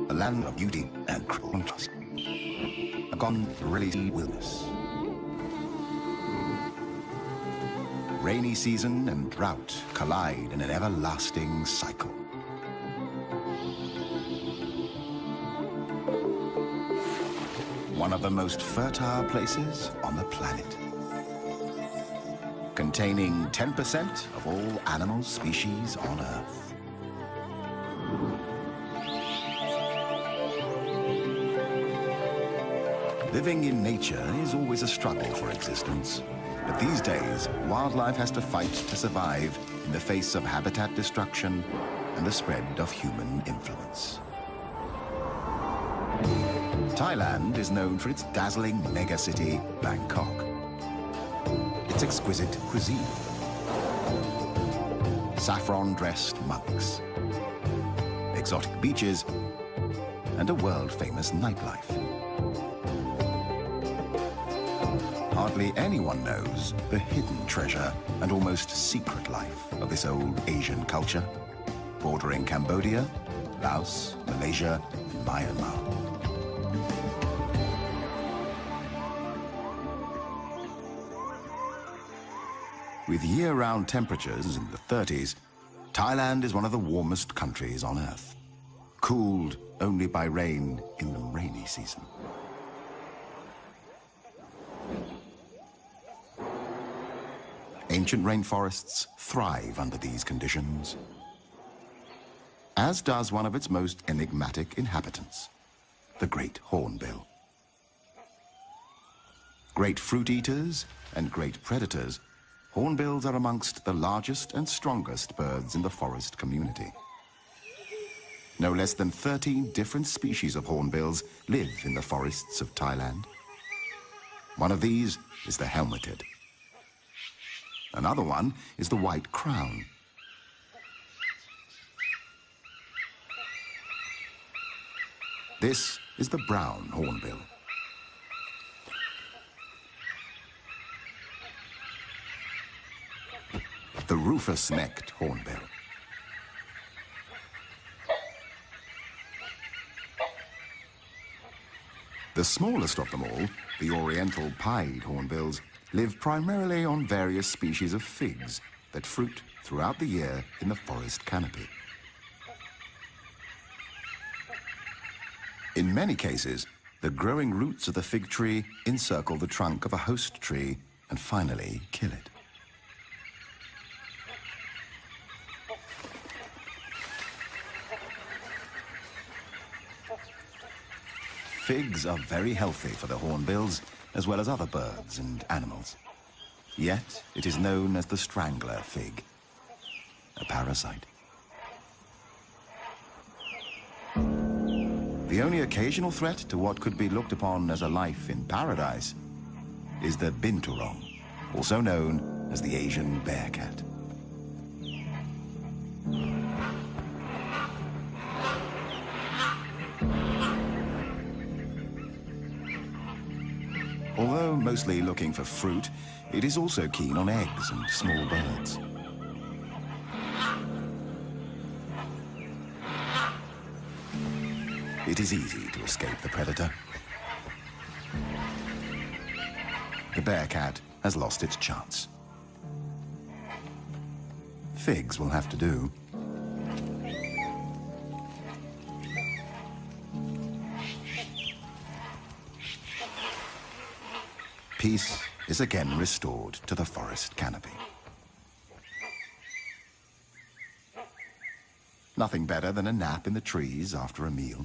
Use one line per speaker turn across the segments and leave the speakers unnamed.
A land of beauty and contrast. A gone really wilderness. Rainy season and drought collide in an everlasting cycle. One of the most fertile places on the planet. Containing 10% of all animal species on Earth. Living in nature is always a struggle for existence. But these days, wildlife has to fight to survive in the face of habitat destruction and the spread of human influence. Thailand is known for its dazzling megacity, Bangkok. Its exquisite cuisine. Saffron-dressed monks. Exotic beaches, and a world-famous nightlife. Hardly anyone knows the hidden treasure and almost secret life of this old Asian culture, bordering Cambodia, Laos, Malaysia, and Myanmar. With year-round temperatures in the 30s, Thailand is one of the warmest countries on Earth, cooled only by rain in the rainy season. Ancient rainforests thrive under these conditions, as does one of its most enigmatic inhabitants, the great hornbill. Great fruit eaters and great predators, hornbills are amongst the largest and strongest birds in the forest community. No less than 13 different species of hornbills live in the forests of Thailand. One of these is the helmeted. Another one is the white crown. This is the brown hornbill. The rufous-necked hornbill. The smallest of them all, the oriental pied hornbills, live primarily on various species of figs that fruit throughout the year in the forest canopy. In many cases, the growing roots of the fig tree encircle the trunk of a host tree and finally kill it. Figs are very healthy for the hornbills, as well as other birds and animals. Yet, it is known as the strangler fig, a parasite. The only occasional threat to what could be looked upon as a life in paradise is the binturong, also known as the Asian bear cat. Although mostly looking for fruit, it is also keen on eggs and small birds. It is easy to escape the predator. The bear cat has lost its chance. Figs will have to do. Peace is again restored to the forest canopy. Nothing better than a nap in the trees after a meal.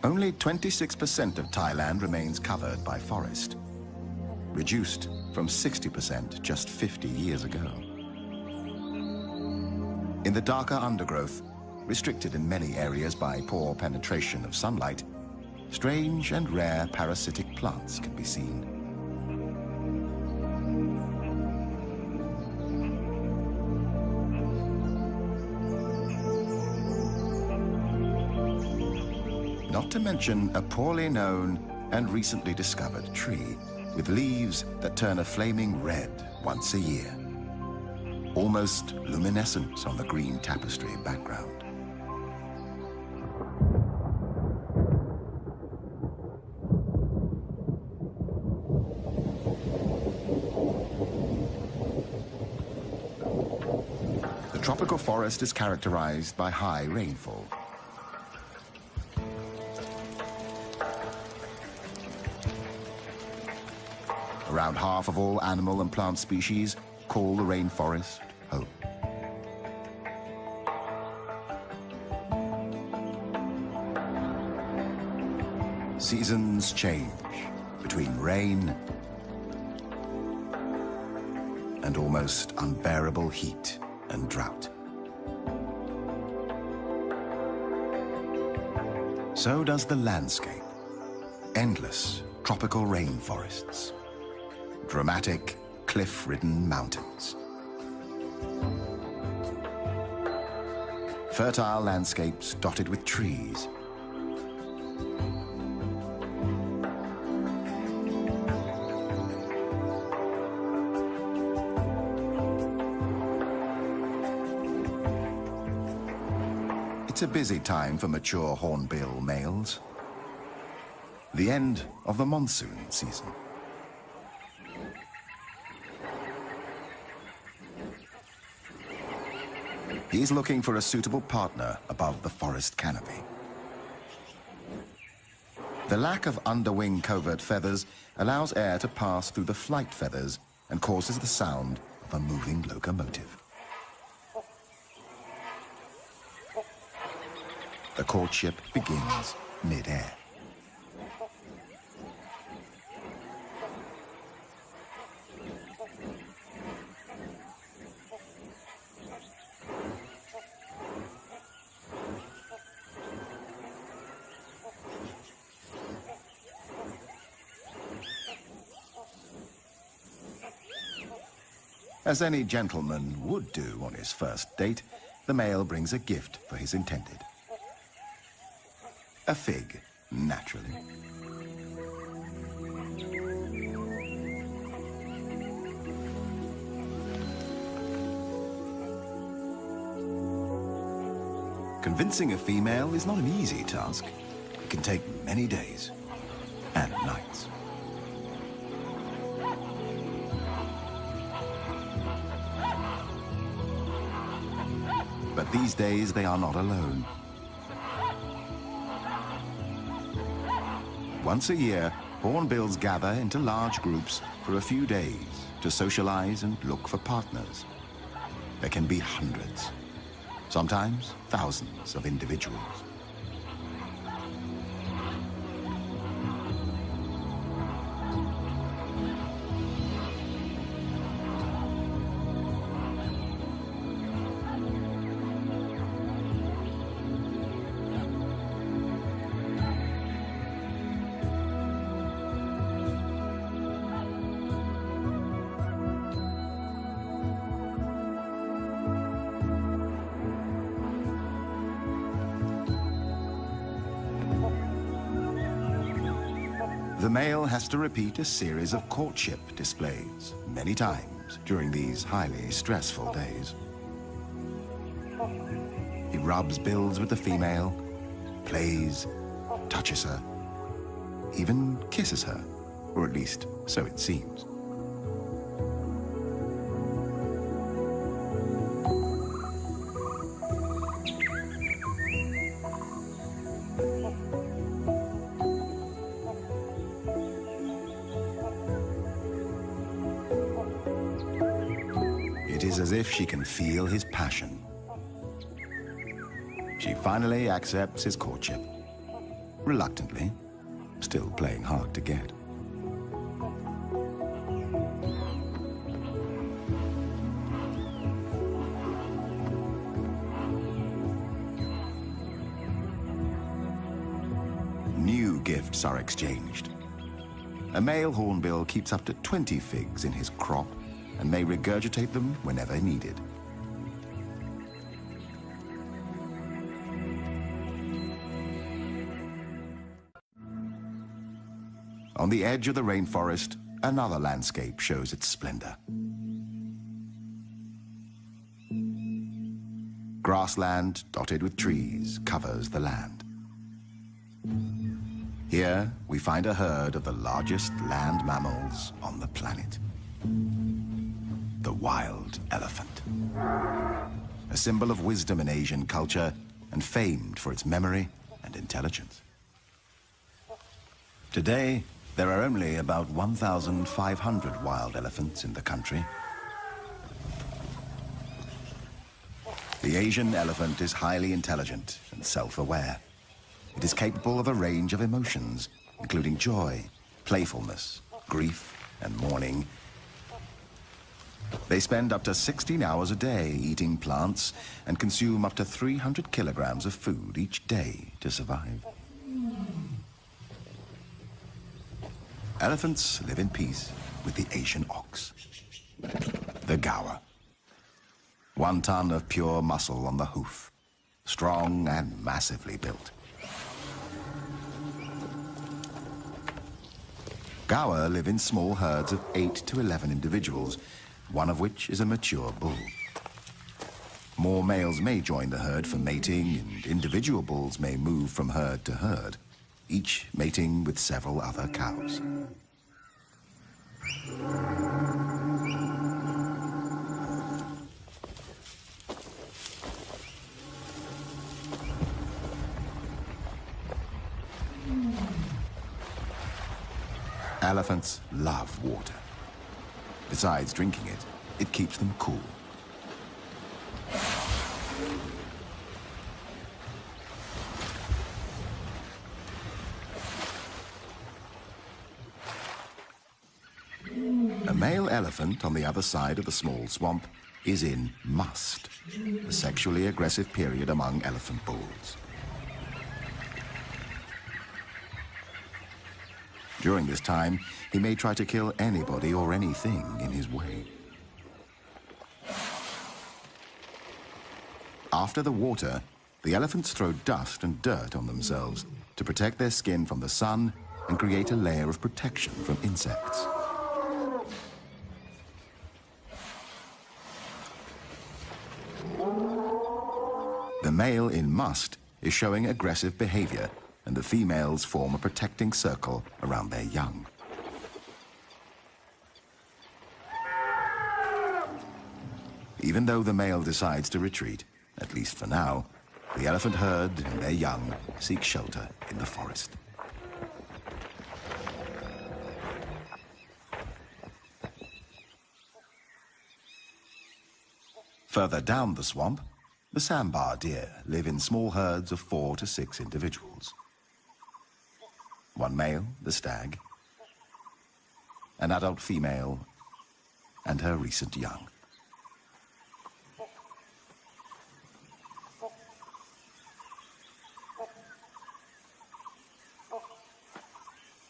Only 26% of Thailand remains covered by forest, reduced from 60% just 50 years ago. In the darker undergrowth, restricted in many areas by poor penetration of sunlight, strange and rare parasitic plants can be seen. Not to mention a poorly known and recently discovered tree with leaves that turn a flaming red once a year, almost luminescent on the green tapestry background. The tropical forest is characterized by high rainfall. Around half of all animal and plant species call the rainforest home. Seasons change between rain and almost unbearable heat and drought. So does the landscape. Endless tropical rainforests. Dramatic, cliff-ridden mountains. Fertile landscapes dotted with trees. It's a busy time for mature hornbill males. The end of the monsoon season. He's looking for a suitable partner above the forest canopy. The lack of underwing covert feathers allows air to pass through the flight feathers and causes the sound of a moving locomotive. The courtship begins mid-air. As any gentleman would do on his first date, the male brings a gift for his intended. A fig, naturally. Convincing a female is not an easy task. It can take many days and nights. But these days, they are not alone. Once a year, hornbills gather into large groups for a few days to socialize and look for partners. There can be hundreds, sometimes thousands of individuals. The male has to repeat a series of courtship displays many times during these highly stressful days. He rubs bills with the female, plays, touches her, even kisses her, or at least so it seems. It is as if she can feel his passion. She finally accepts his courtship, reluctantly, still playing hard to get. New gifts are exchanged. A male hornbill keeps up to 20 figs in his crop and may regurgitate them whenever needed. On the edge of the rainforest, another landscape shows its splendor. Grassland dotted with trees covers the land. Here, we find a herd of the largest land mammals on the planet. The wild elephant. A symbol of wisdom in Asian culture and famed for its memory and intelligence. Today, there are only about 1,500 wild elephants in the country. The Asian elephant is highly intelligent and self-aware. It is capable of a range of emotions, including joy, playfulness, grief, and mourning. They spend up to 16 hours a day eating plants and consume up to 300 kilograms of food each day to survive. Elephants live in peace with the Asian ox, the gaur. 1 ton of pure muscle on the hoof, strong and massively built. Gaur live in small herds of 8 to 11 individuals, one of which is a mature bull. More males may join the herd for mating, and individual bulls may move from herd to herd, each mating with several other cows. Elephants love water. Besides drinking it, it keeps them cool. A male elephant on the other side of the small swamp is in must, a sexually aggressive period among elephant bulls. During this time, he may try to kill anybody or anything in his way. After the water, the elephants throw dust and dirt on themselves to protect their skin from the sun and create a layer of protection from insects. The male in must is showing aggressive behavior, and the females form a protecting circle around their young. Even though the male decides to retreat, at least for now, the elephant herd and their young seek shelter in the forest. Further down the swamp, the sambar deer live in small herds of 4 to 6 individuals. One male, the stag, an adult female, and her recent young.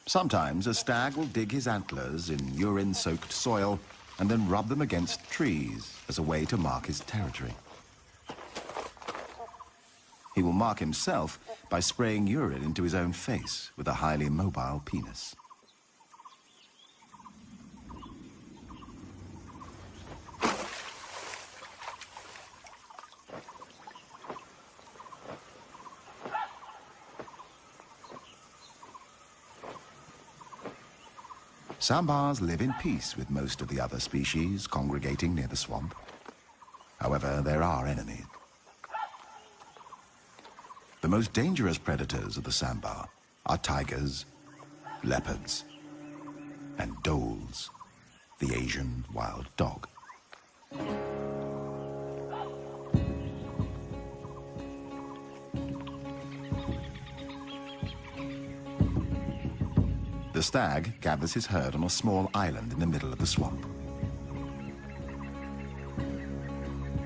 Sometimes a stag will dig his antlers in urine-soaked soil and then rub them against trees as a way to mark his territory. He will mark himself by spraying urine into his own face with a highly mobile penis. Sambars live in peace with most of the other species congregating near the swamp. However, there are enemies. The most dangerous predators of the sambar are tigers, leopards, and dholes, the Asian wild dog. The stag gathers his herd on a small island in the middle of the swamp.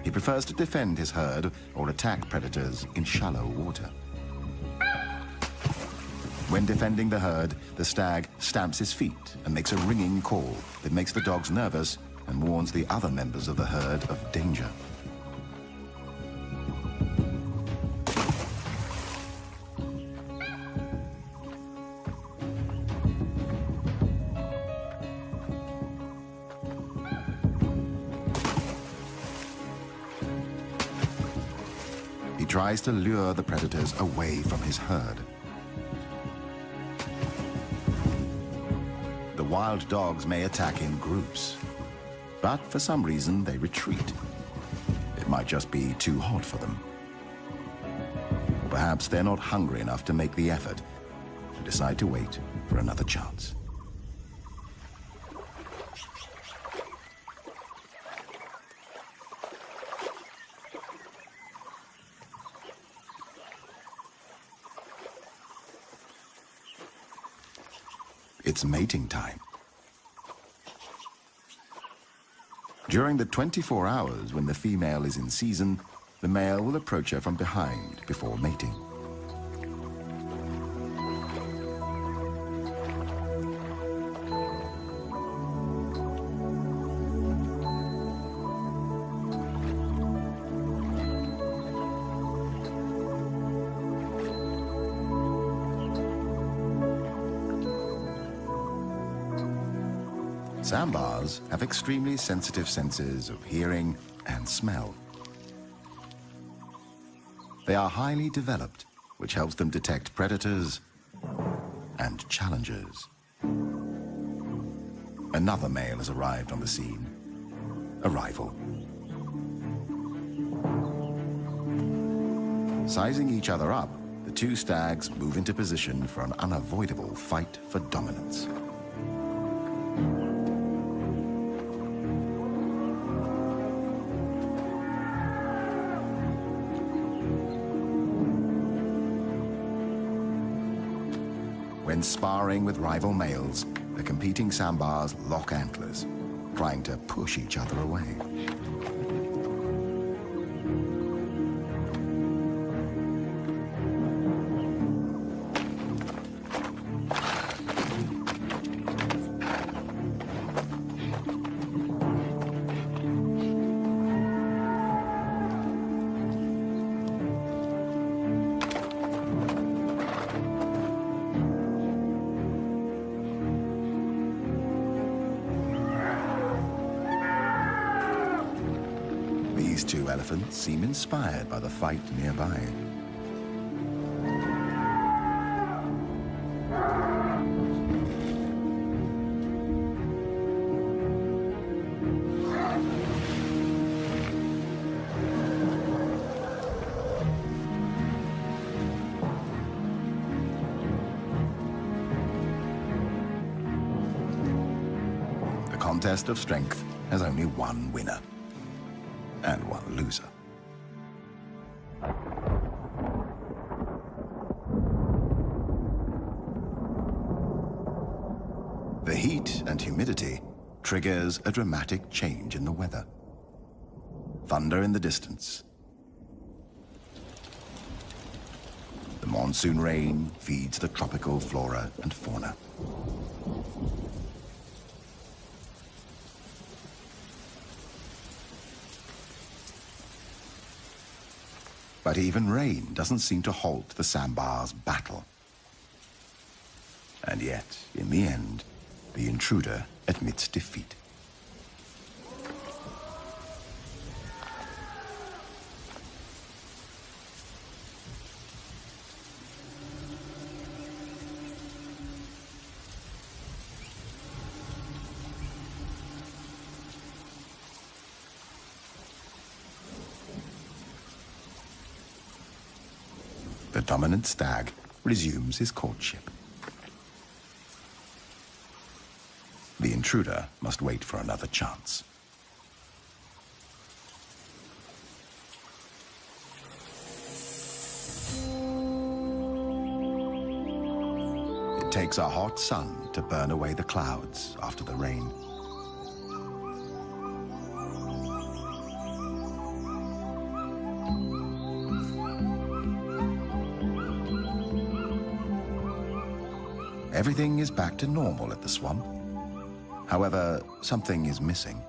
He prefers to defend his herd or attack predators in shallow water. When defending the herd, the stag stamps his feet and makes a ringing call that makes the dogs nervous and warns the other members of the herd of danger. tries to lure the predators away from his herd. The wild dogs may attack in groups, but for some reason they retreat. It might just be too hot for them. Perhaps they're not hungry enough to make the effort and decide to wait for another chance. It's mating time. During the 24 hours when the female is in season, the male will approach her from behind before mating. Sambars have extremely sensitive senses of hearing and smell. They are highly developed, which helps them detect predators and challengers. Another male has arrived on the scene, a rival. Sizing each other up, the two stags move into position for an unavoidable fight for dominance. When sparring with rival males, the competing sambars lock antlers, trying to push each other away. These two elephants seem inspired by the fight nearby. The contest of strength has only one winner and one loser. The heat and humidity triggers a dramatic change in the weather. Thunder in the distance. The monsoon rain feeds the tropical flora and fauna. But even rain doesn't seem to halt the sambars' battle. And yet, in the end, the intruder admits defeat. The dominant stag resumes his courtship. The intruder must wait for another chance. It takes a hot sun to burn away the clouds after the rain. Everything is back to normal at the swamp. However, something is missing.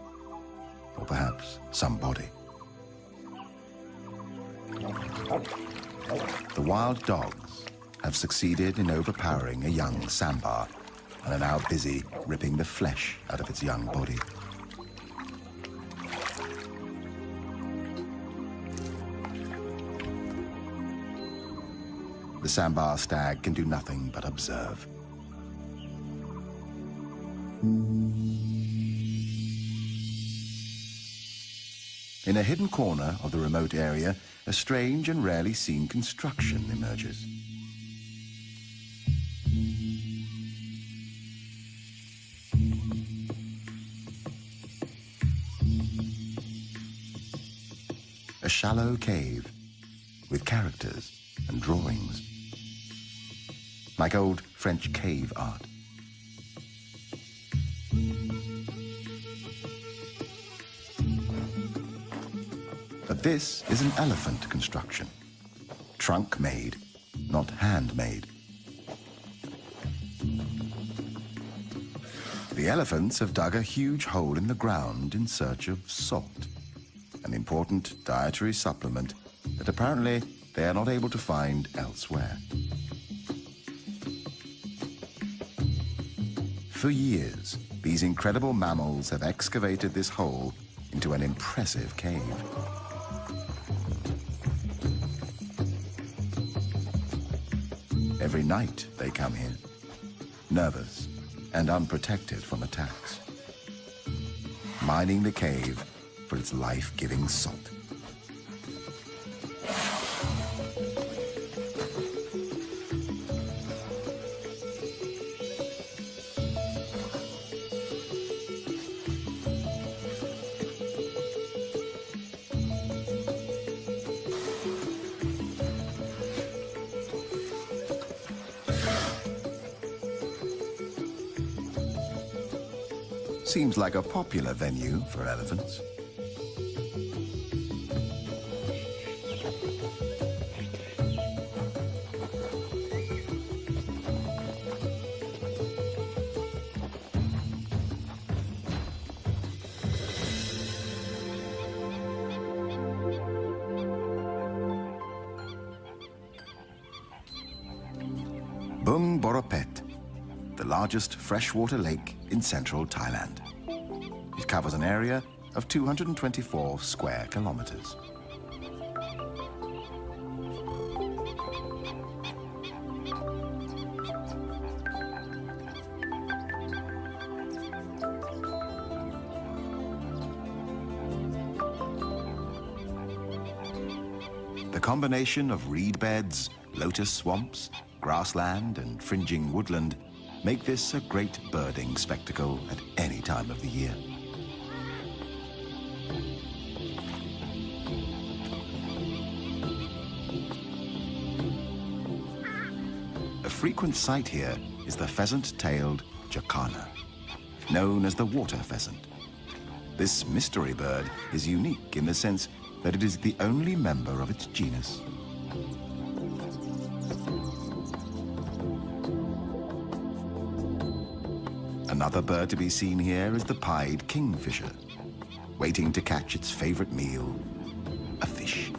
Or perhaps somebody. The wild dogs have succeeded in overpowering a young sambar and are now busy ripping the flesh out of its young body. the sambar stag can do nothing but observe. In a hidden corner of the remote area, a strange and rarely seen construction emerges. A shallow cave with characters and drawings, like old French cave art. But this is an elephant construction, trunk-made, not handmade. The elephants have dug a huge hole in the ground in search of salt, an important dietary supplement that apparently they are not able to find elsewhere. For years, these incredible mammals have excavated this hole into an impressive cave. Every night they come here, nervous and unprotected from attacks, mining the cave for its life-giving salt. Seems like a popular venue for elephants. Bung Borapet, the largest freshwater lake in central Thailand. It covers an area of 224 square kilometers. The combination of reed beds, lotus swamps, grassland and fringing woodland make this a great birding spectacle at any time of the year. A frequent sight here is the pheasant-tailed jacana, known as the water pheasant. This mystery bird is unique in the sense that it is the only member of its genus. Another bird to be seen here is the pied kingfisher, waiting to catch its favorite meal, a fish.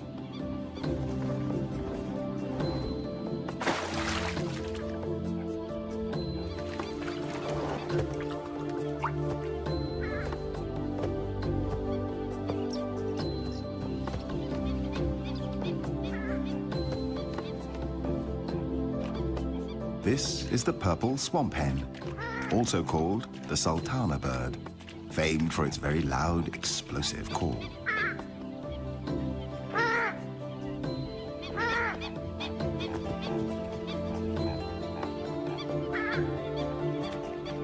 This is the purple swamp hen, also called the sultana bird, famed for its very loud, explosive call.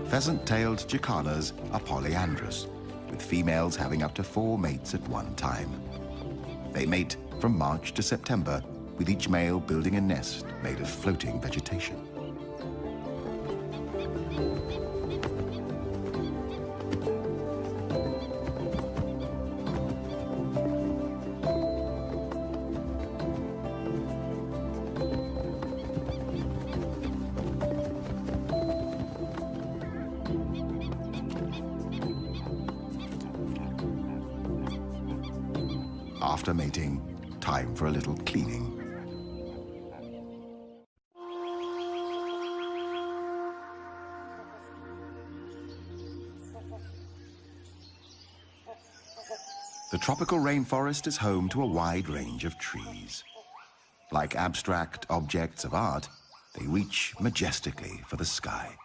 Pheasant-tailed jacanas are polyandrous, with females having up to 4 mates at one time. They mate from March to September, with each male building a nest made of floating vegetation. After mating, time for a little cleaning. The tropical rainforest is home to a wide range of trees. Like abstract objects of art, they reach majestically for the sky.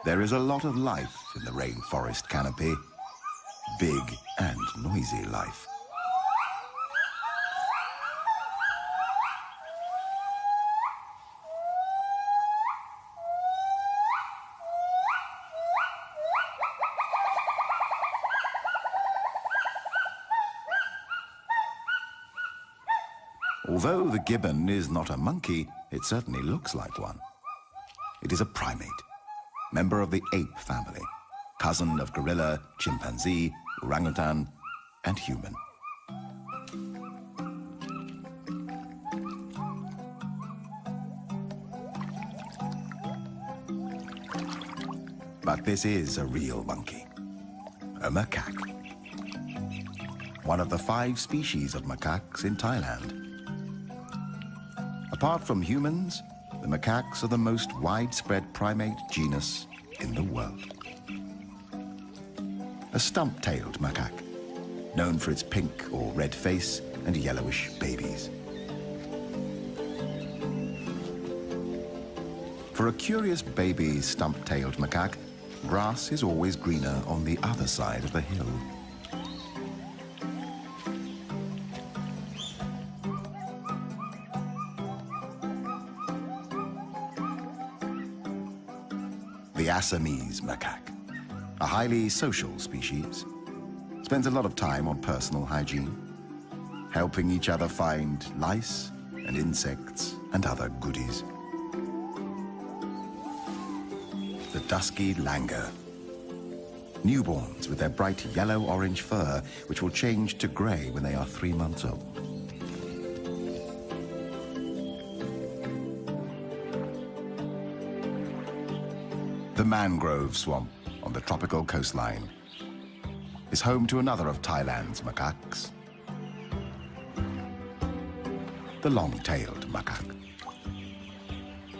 There is a lot of life in the rainforest canopy, big and noisy life. Although the gibbon is not a monkey, it certainly looks like one. It is a primate, member of the ape family, cousin of gorilla, chimpanzee, orangutan, and human. But this is a real monkey, a macaque. One of the 5 species of macaques in Thailand. Apart from humans, the macaques are the most widespread primate genus in the world. A stump-tailed macaque, known for its pink or red face and yellowish babies. For a curious baby stump-tailed macaque, grass is always greener on the other side of the hill. The Assamese macaque, a highly social species, spends a lot of time on personal hygiene, helping each other find lice and insects and other goodies. The dusky langur, newborns with their bright yellow-orange fur, which will change to grey when they are 3 months old. The mangrove swamp on the tropical coastline is home to another of Thailand's macaques, the long-tailed macaque.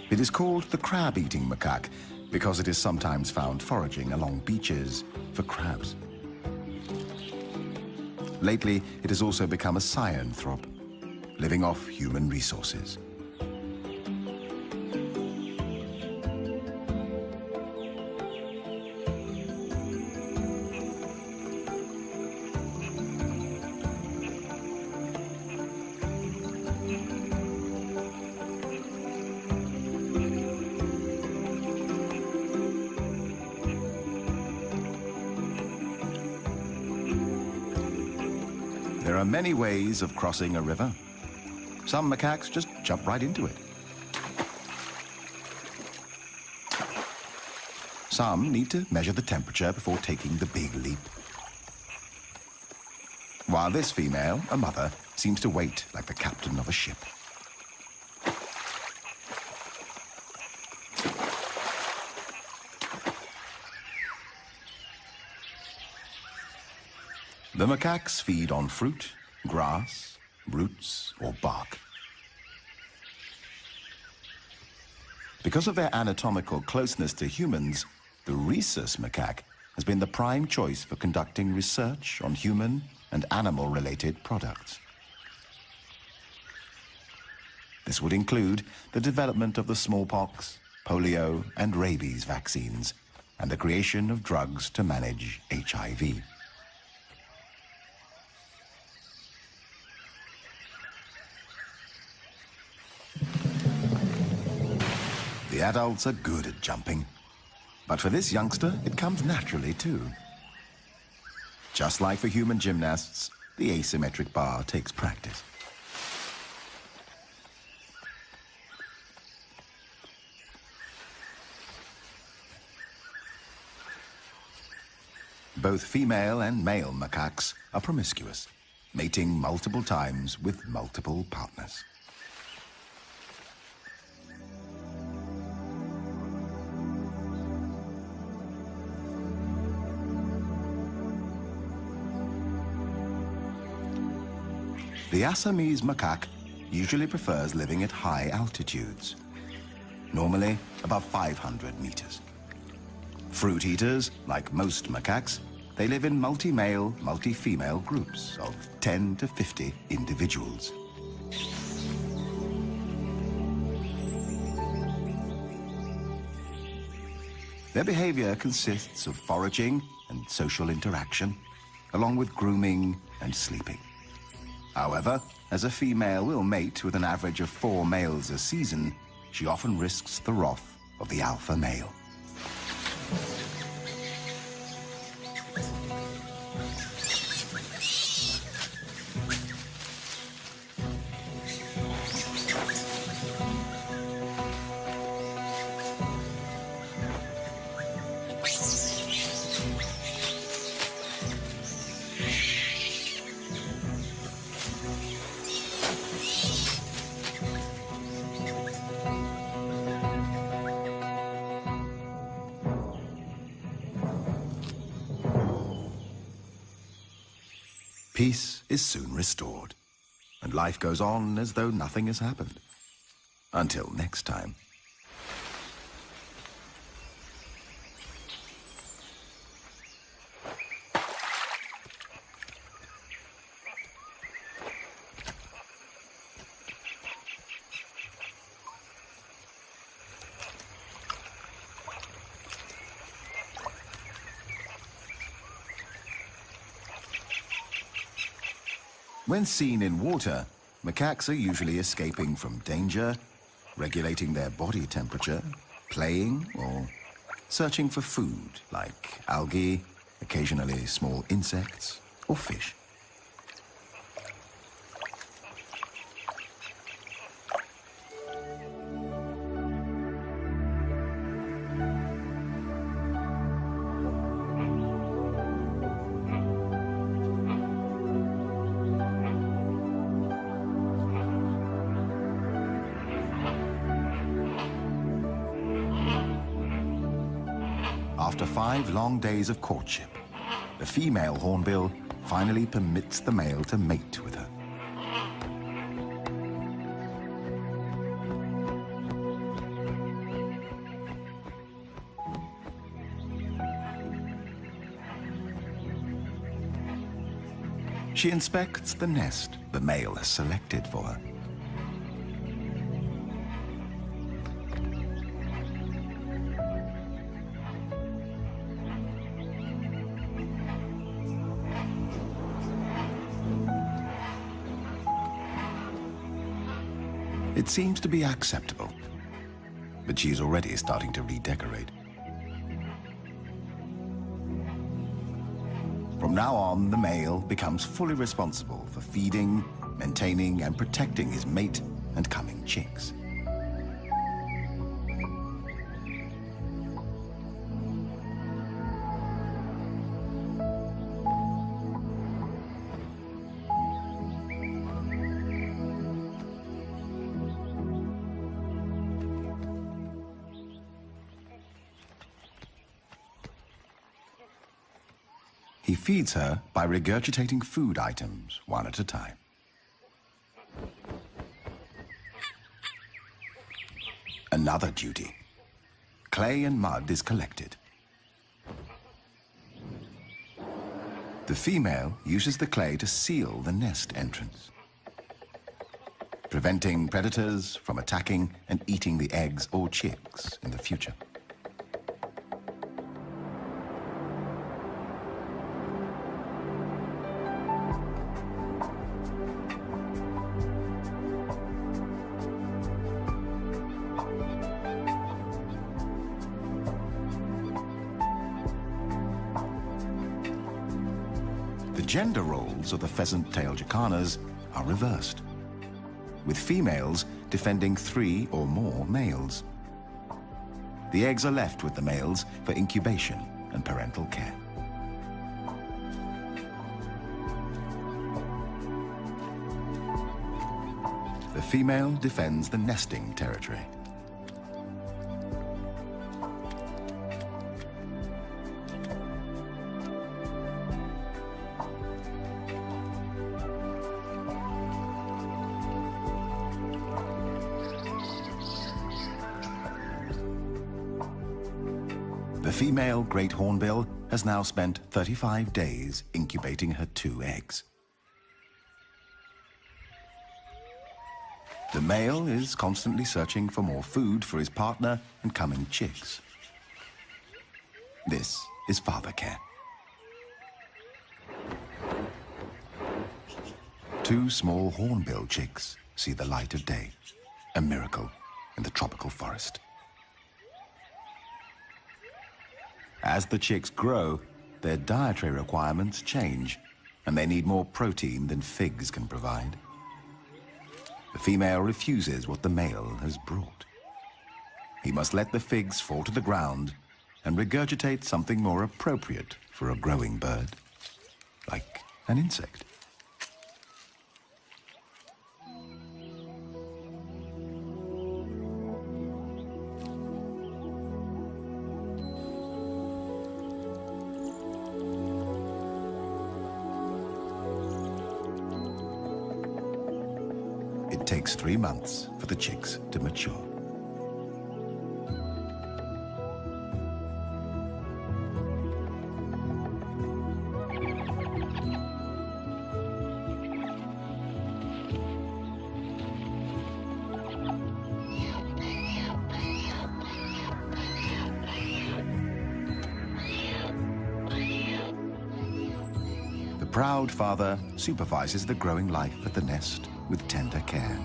It is called the crab-eating macaque because it is sometimes found foraging along beaches for crabs. Lately, it has also become a cyanothrop, living off human resources. There are many ways of crossing a river. Some macaques just jump right into it. Some need to measure the temperature before taking the big leap. While this female, a mother, seems to wait like the captain of a ship. The macaques feed on fruit, grass, roots, or bark. Because of their anatomical closeness to humans, the rhesus macaque has been the prime choice for conducting research on human and animal-related products. This would include the development of the smallpox, polio, and rabies vaccines, and the creation of drugs to manage HIV. The adults are good at jumping, but for this youngster, it comes naturally too. Just like for human gymnasts, the asymmetric bar takes practice. Both female and male macaques are promiscuous, mating multiple times with multiple partners. The Assamese macaque usually prefers living at high altitudes, normally above 500 meters. Fruit eaters, like most macaques, they live in multi-male, multi-female groups of 10 to 50 individuals. Their behavior consists of foraging and social interaction, along with grooming and sleeping. However, as a female will mate with an average of 4 males a season, she often risks the wrath of the alpha male. Peace is soon restored, and life goes on as though nothing has happened. Until next time. When seen in water, macaques are usually escaping from danger, regulating their body temperature, playing, or searching for food like algae, occasionally small insects, or fish. After 5 long days of courtship, the female hornbill finally permits the male to mate with her. She inspects the nest the male has selected for her. It seems to be acceptable, but she's already starting to redecorate. From now on, the male becomes fully responsible for feeding, maintaining, and protecting his mate and coming chicks. He feeds her by regurgitating food items one at a time. Another duty. Clay and mud is collected. The female uses the clay to seal the nest entrance, preventing predators from attacking and eating the eggs or chicks in the future. The gender roles of the pheasant-tailed jacanas are reversed, with females defending 3 or more males. The eggs are left with the males for incubation and parental care. The female defends the nesting territory. female great hornbill has now spent 35 days incubating her 2 eggs. The male is constantly searching for more food for his partner and coming chicks. This is father care. 2 small hornbill chicks see the light of day, a miracle in the tropical forest. As the chicks grow, their dietary requirements change, and they need more protein than figs can provide. The female refuses what the male has brought. He must let the figs fall to the ground and regurgitate something more appropriate for a growing bird, like an insect. It takes 3 months for the chicks to mature. The proud father supervises the growing life at the nest with tender care.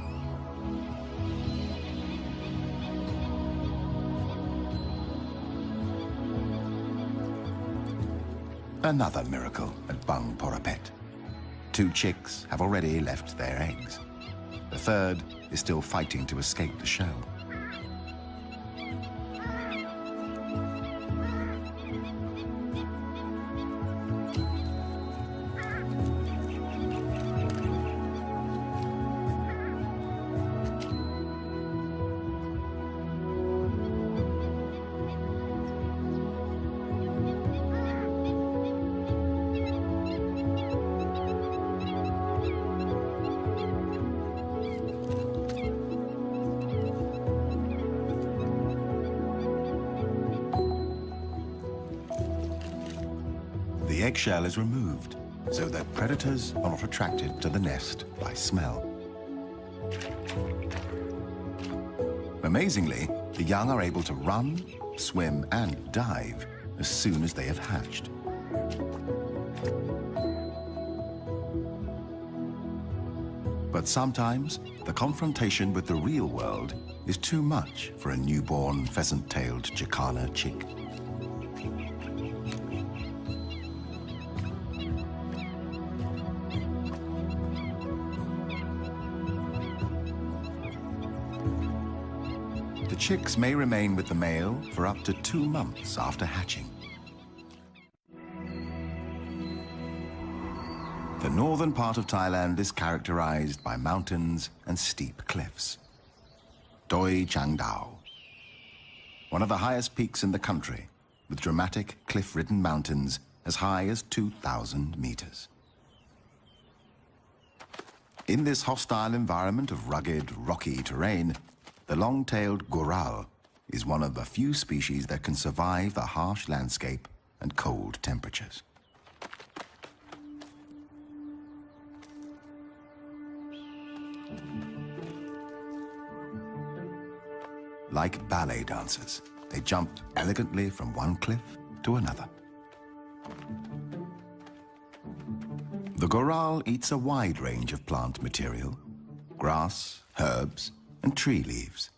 Another miracle at Bang Porapet. 2 chicks have already left their eggs. The third is still fighting to escape the shell. The eggshell is removed so that predators are not attracted to the nest by smell. Amazingly, the young are able to run, swim, and dive as soon as they have hatched. But sometimes, the confrontation with the real world is too much for a newborn pheasant-tailed Jacana chick. The chicks may remain with the male for up to 2 months after hatching. The northern part of Thailand is characterized by mountains and steep cliffs. Doi Chang Dao, one of the highest peaks in the country, with dramatic cliff-ridden mountains as high as 2,000 meters. In this hostile environment of rugged, rocky terrain, the long-tailed goral is one of the few species that can survive the harsh landscape and cold temperatures. Like ballet dancers, they jump elegantly from one cliff to another. The goral eats a wide range of plant material: grass, herbs, and tree leaves.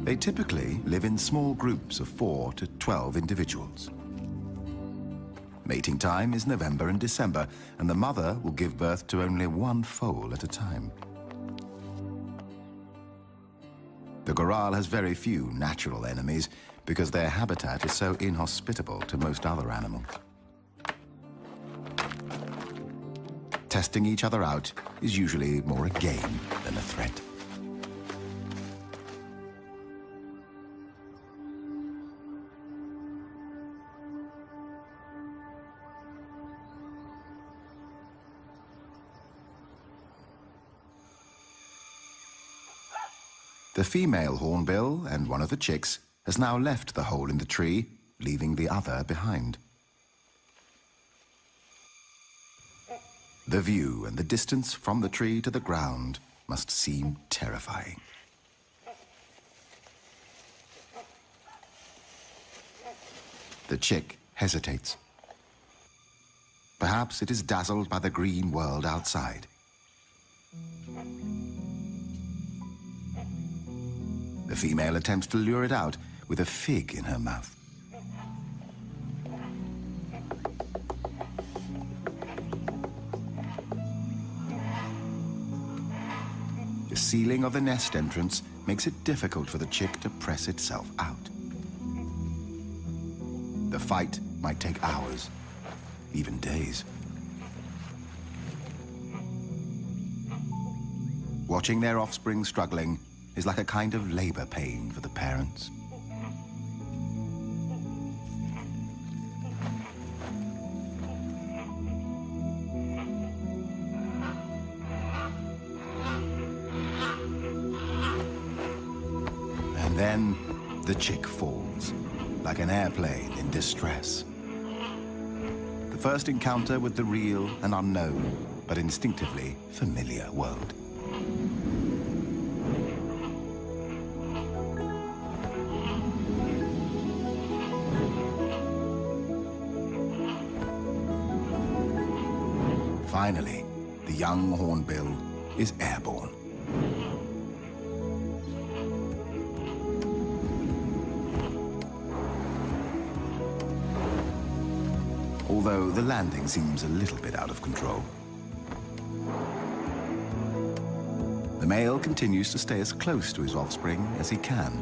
They typically live in small groups of 4 to 12 individuals. Mating time is November and December, and the mother will give birth to only 1 foal at a time. The goral has very few natural enemies because their habitat is so inhospitable to most other animals. Testing each other out is usually more a game than a threat. The female hornbill and one of the chicks has now left the hole in the tree, leaving the other behind. The view and the distance from the tree to the ground must seem terrifying. The chick hesitates. Perhaps it is dazzled by the green world outside. The female attempts to lure it out with a fig in her mouth. The sealing of the nest entrance makes it difficult for the chick to press itself out. The fight might take hours, even days. Watching their offspring struggling is like a kind of labor pain for the parents. And then the chick falls, like an airplane in distress. The first encounter with the real and unknown, but instinctively familiar world. Finally, the young hornbill is airborne. Although the landing seems a little bit out of control. The male continues to stay as close to his offspring as he can.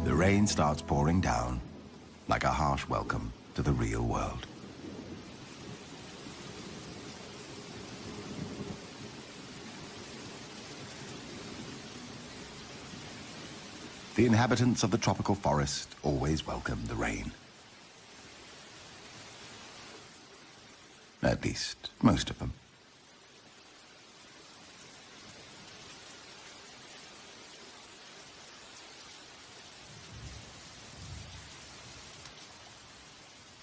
The rain starts pouring down, like a harsh welcome to the real world. The inhabitants of the tropical forest always welcome the rain. At least, most of them.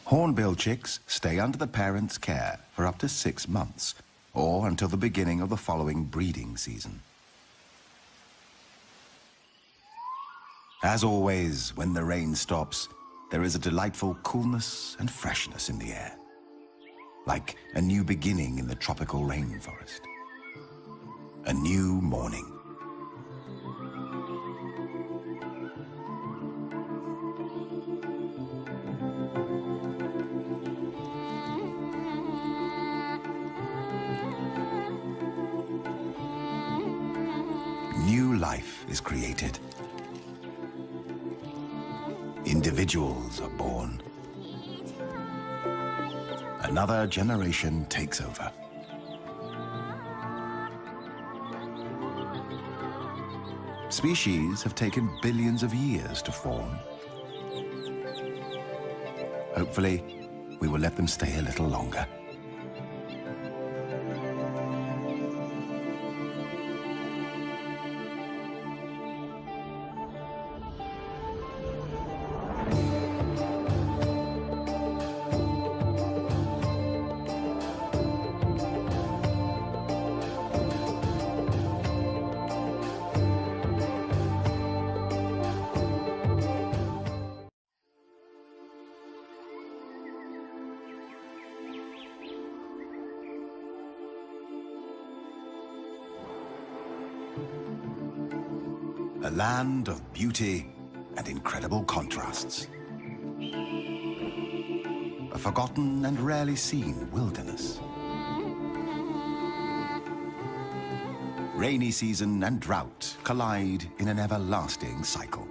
Hornbill chicks stay under the parents' care for up to 6 months, or until the beginning of the following breeding season. As always, when the rain stops, there is a delightful coolness and freshness in the air, like a new beginning in the tropical rainforest. A new morning. New life is created. Individuals are born. Another generation takes over. Species have taken billions of years to form. Hopefully, we will let them stay a little longer. A land of beauty and incredible contrasts. A forgotten and rarely seen wilderness. Rainy season and drought collide in an everlasting cycle.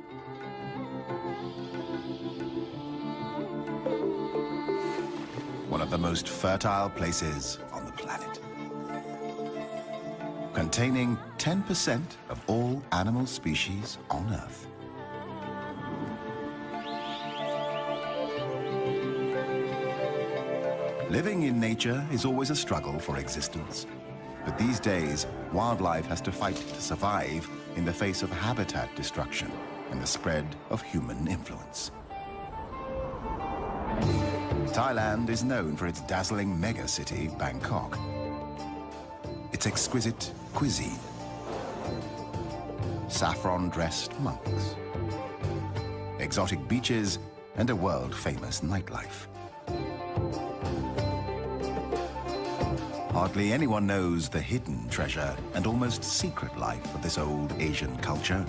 One of the most fertile places on the planet. Containing 10% of all animal species on Earth. Living in nature is always a struggle for existence. But these days, wildlife has to fight to survive in the face of habitat destruction and the spread of human influence. Thailand is known for its dazzling mega-city, Bangkok. Its exquisite cuisine, saffron-dressed monks, exotic beaches, and a world-famous nightlife. Hardly anyone knows the hidden treasure and almost secret life of this old Asian culture,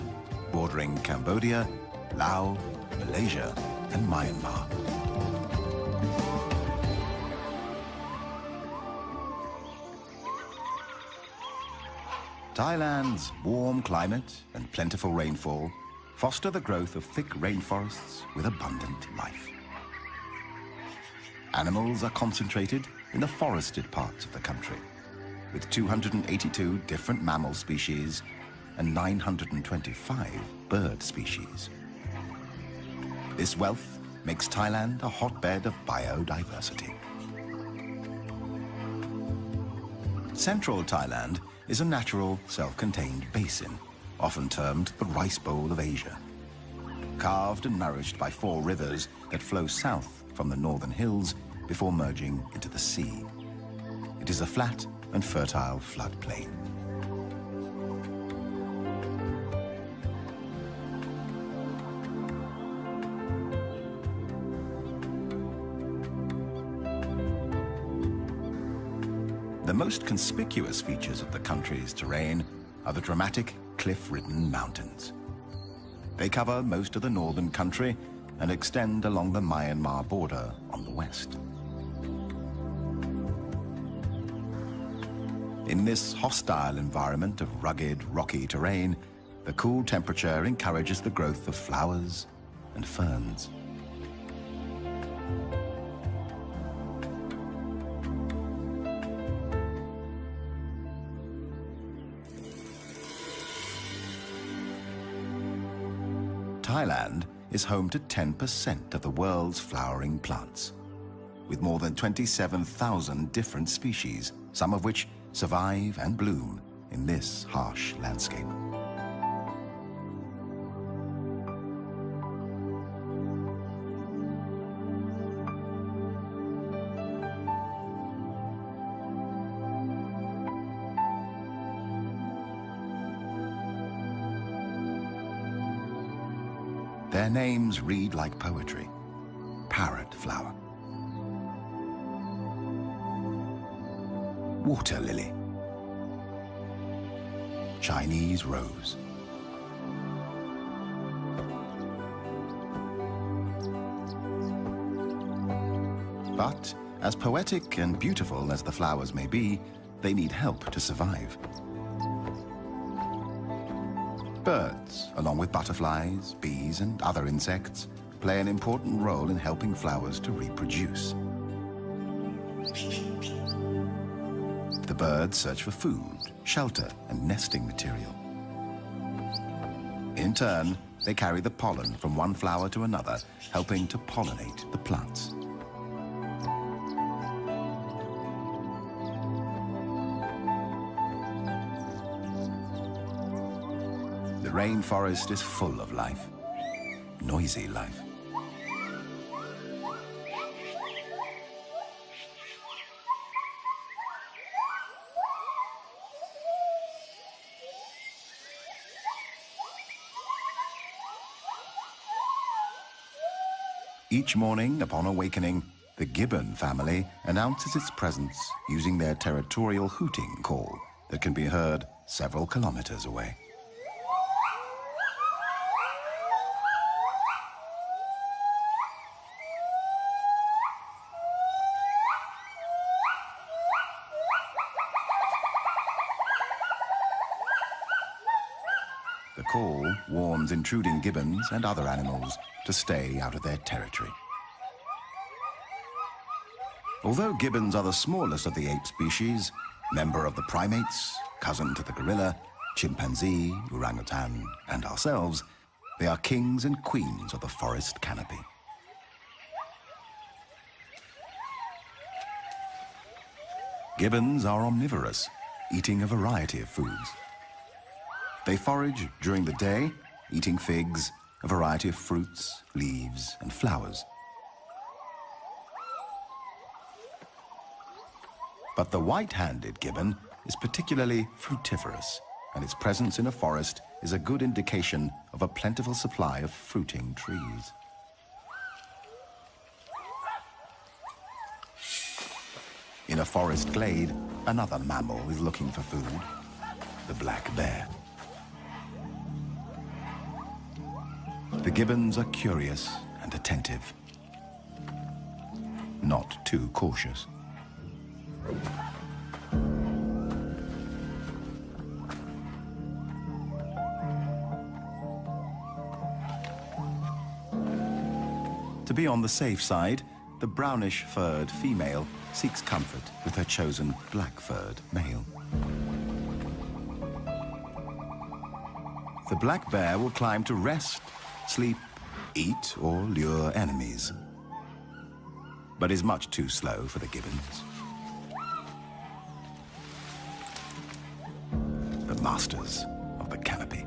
bordering Cambodia, Laos, Malaysia, and Myanmar. Thailand's warm climate and plentiful rainfall foster the growth of thick rainforests with abundant life. Animals are concentrated in the forested parts of the country, with 282 different mammal species and 925 bird species. This wealth makes Thailand a hotbed of biodiversity. Central Thailand is a natural, self-contained basin, often termed the Rice Bowl of Asia. Carved and nourished by 4 rivers that flow south from the northern hills before merging into the sea. It is a flat and fertile floodplain. The most conspicuous features of the country's terrain are the dramatic cliff-ridden mountains. They cover most of the northern country and extend along the Myanmar border on the west. In this hostile environment of rugged, rocky terrain, the cool temperature encourages the growth of flowers and ferns. Thailand is home to 10% of the world's flowering plants, with more than 27,000 different species, some of which survive and bloom in this harsh landscape. Their names read like poetry. Parrot flower, water lily, Chinese rose, but as poetic and beautiful as the flowers may be, they need help to survive. Birds, along with butterflies, bees, and other insects, play an important role in helping flowers to reproduce. The birds search for food, shelter, and nesting material. In turn, they carry the pollen from one flower to another, helping to pollinate the plants. The rainforest is full of life, noisy life. Each morning, upon awakening, the gibbon family announces its presence using their territorial hooting call that can be heard several kilometers away. The call warns intruding gibbons and other animals to stay out of their territory. Although gibbons are the smallest of the ape species, member of the primates, cousin to the gorilla, chimpanzee, orangutan, and ourselves, they are kings and queens of the forest canopy. Gibbons are omnivorous, eating a variety of foods. They forage during the day, eating figs, a variety of fruits, leaves, and flowers. But the white-handed gibbon is particularly fruitiferous, and its presence in a forest is a good indication of a plentiful supply of fruiting trees. In a forest glade, another mammal is looking for food, the black bear. The gibbons are curious and attentive, not too cautious. To be on the safe side, the brownish-furred female seeks comfort with her chosen black-furred male. The black bear will climb to rest, sleep, eat, or lure enemies, but is much too slow for the gibbons. The masters of the canopy.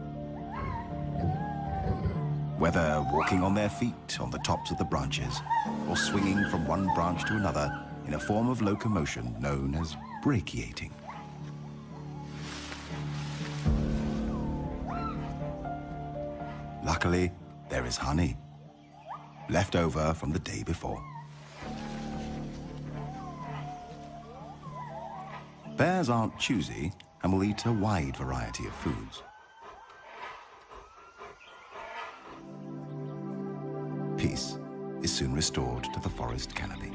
Whether walking on their feet on the tops of the branches or swinging from one branch to another in a form of locomotion known as brachiating. Luckily, there is honey, left over from the day before. Bears aren't choosy and will eat a wide variety of foods. Peace is soon restored to the forest canopy.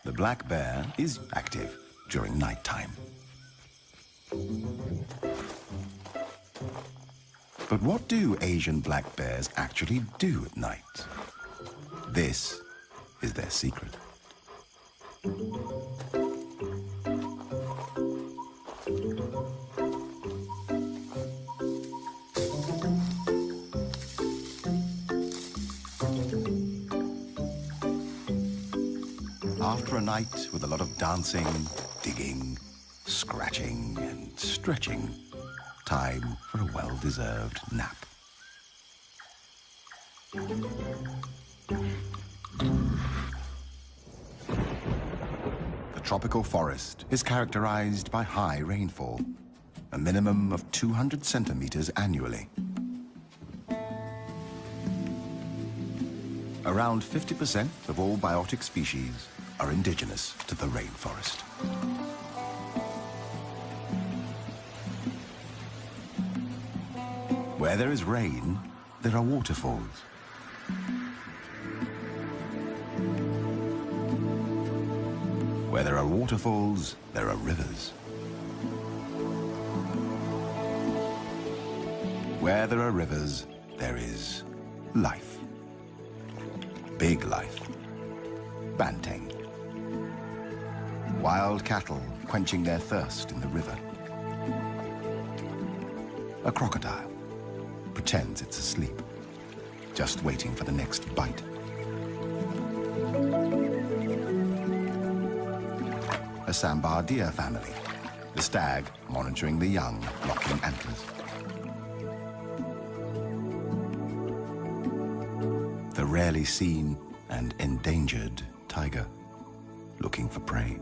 The black bear is active during nighttime. But what do Asian black bears actually do at night? This is their secret. After a night with a lot of dancing, digging, scratching, and stretching, time for a well-deserved nap. The tropical forest is characterized by high rainfall, a minimum of 200 centimeters annually. Around 50% of all biotic species are indigenous to the rainforest. Where there is rain, there are waterfalls. Where there are waterfalls, there are rivers. Where there are rivers, there is life. Big life. Banteng. Wild cattle quenching their thirst in the river. A crocodile pretends it's asleep, just waiting for the next bite. A sambar deer family, the stag monitoring the young, locking antlers. The rarely seen and endangered tiger, looking for prey.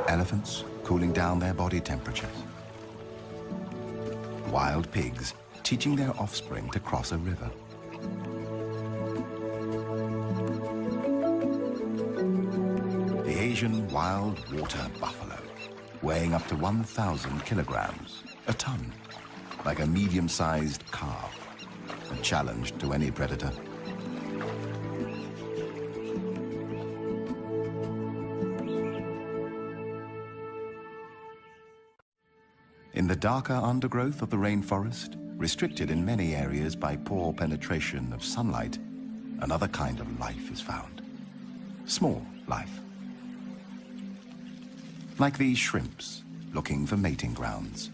Elephants cooling down their body temperatures. Wild pigs teaching their offspring to cross a river. The Asian wild water buffalo, weighing up to 1,000 kilograms, a ton, like a medium-sized car, a challenge to any predator. In the darker undergrowth of the rainforest, restricted in many areas by poor penetration of sunlight, another kind of life is found. Small life. Like these shrimps, looking for mating grounds.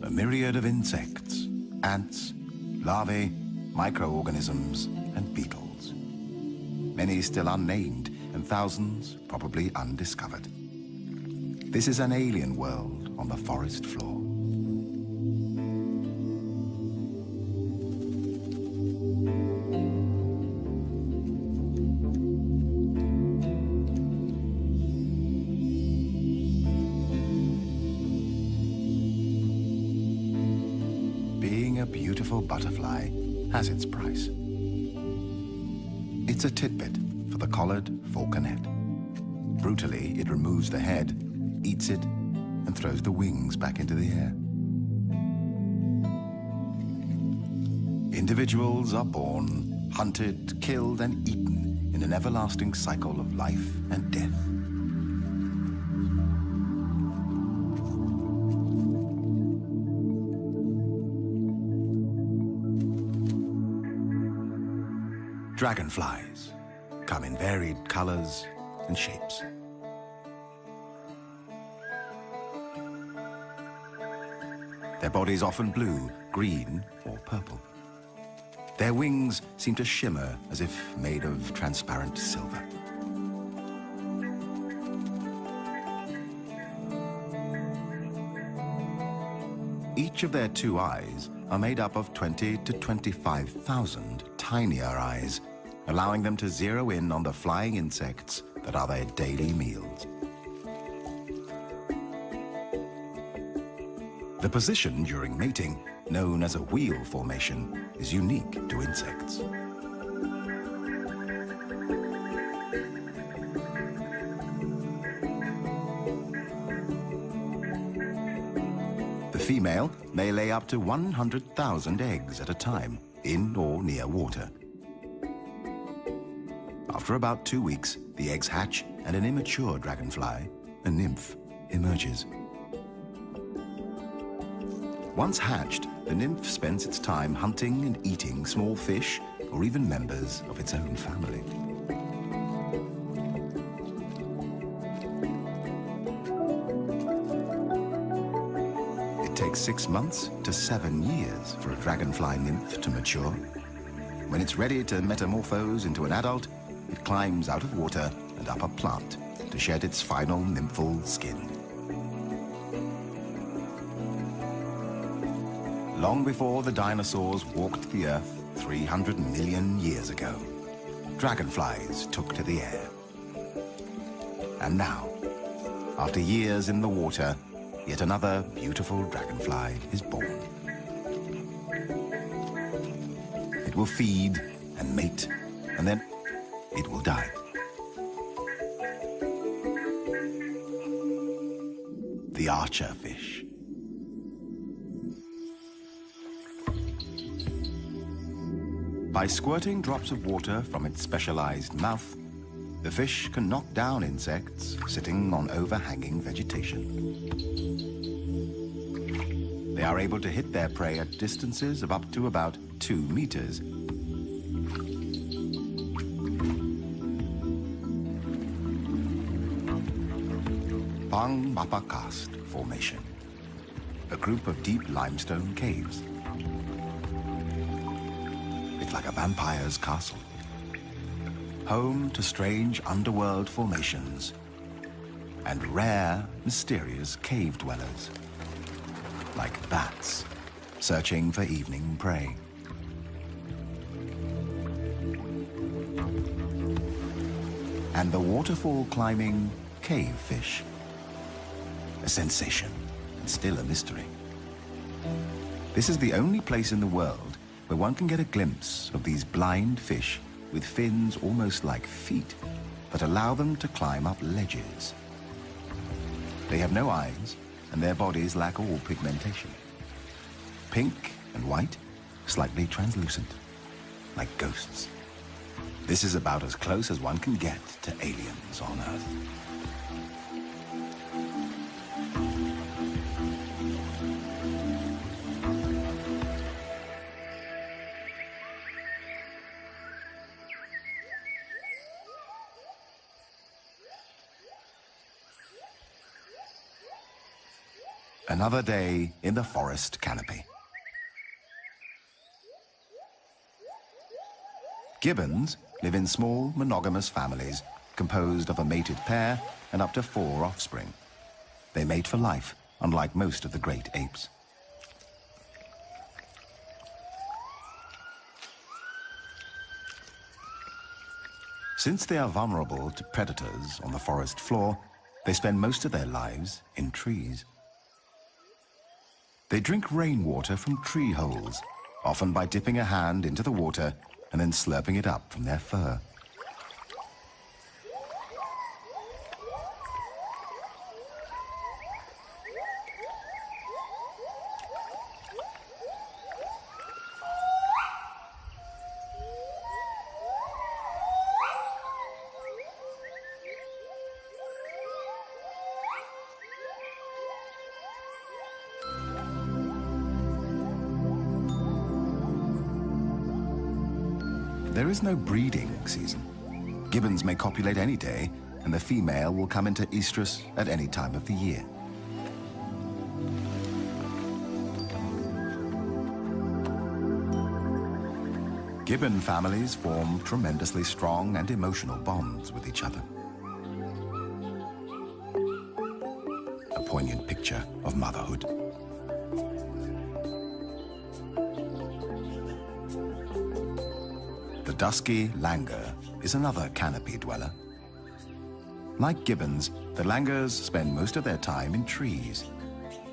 A myriad of insects, ants, larvae, microorganisms, and beetles. Many still unnamed, and thousands probably undiscovered. This is an alien world on the forest floor. Being a beautiful butterfly has its price. It's a titbit for the collared falconet. Brutally, it removes the head, eats it, and throws the wings back into the air. Individuals are born, hunted, killed, and eaten in an everlasting cycle of life and death. Dragonflies come in varied colors and shapes. Their bodies often blue, green, or purple. Their wings seem to shimmer as if made of transparent silver. Each of their two eyes are made up of 20 to 25,000 tinier eyes, allowing them to zero in on the flying insects that are their daily meals. The position during mating, known as a wheel formation, is unique to insects. The female may lay up to 100,000 eggs at a time, in or near water. After about 2 weeks, the eggs hatch and an immature dragonfly, a nymph, emerges. Once hatched, the nymph spends its time hunting and eating small fish or even members of its own family. It takes 6 months to 7 years for a dragonfly nymph to mature. When it's ready to metamorphose into an adult, it climbs out of water and up a plant to shed its final nymphal skin. Long before the dinosaurs walked the earth 300 million years ago, dragonflies took to the air. And now, after years in the water, yet another beautiful dragonfly is born. It will feed and mate, and then it will die. The archer fish. By squirting drops of water from its specialized mouth, the fish can knock down insects sitting on overhanging vegetation. They are able to hit their prey at distances of up to about 2 meters. Bang Mapa Karst Formation, a group of deep limestone caves. It's like a vampire's castle, home to strange underworld formations and rare, mysterious cave dwellers, like bats searching for evening prey. And the waterfall climbing cave fish, a sensation and still a mystery. This is the only place in the world where one can get a glimpse of these blind fish with fins almost like feet that allow them to climb up ledges. They have no eyes, and their bodies lack all pigmentation. Pink and white, slightly translucent, like ghosts. This is about as close as one can get to aliens on Earth. Another day in the forest canopy. Gibbons live in small, monogamous families composed of a mated pair and up to 4 offspring. They mate for life, unlike most of the great apes. Since they are vulnerable to predators on the forest floor, they spend most of their lives in trees. They drink rainwater from tree holes, often by dipping a hand into the water and then slurping it up from their fur. There is no breeding season. Gibbons may copulate any day, and the female will come into estrus at any time of the year. Gibbon families form tremendously strong and emotional bonds with each other. A poignant picture of motherhood. The dusky langur is another canopy dweller. Like gibbons, the langurs spend most of their time in trees.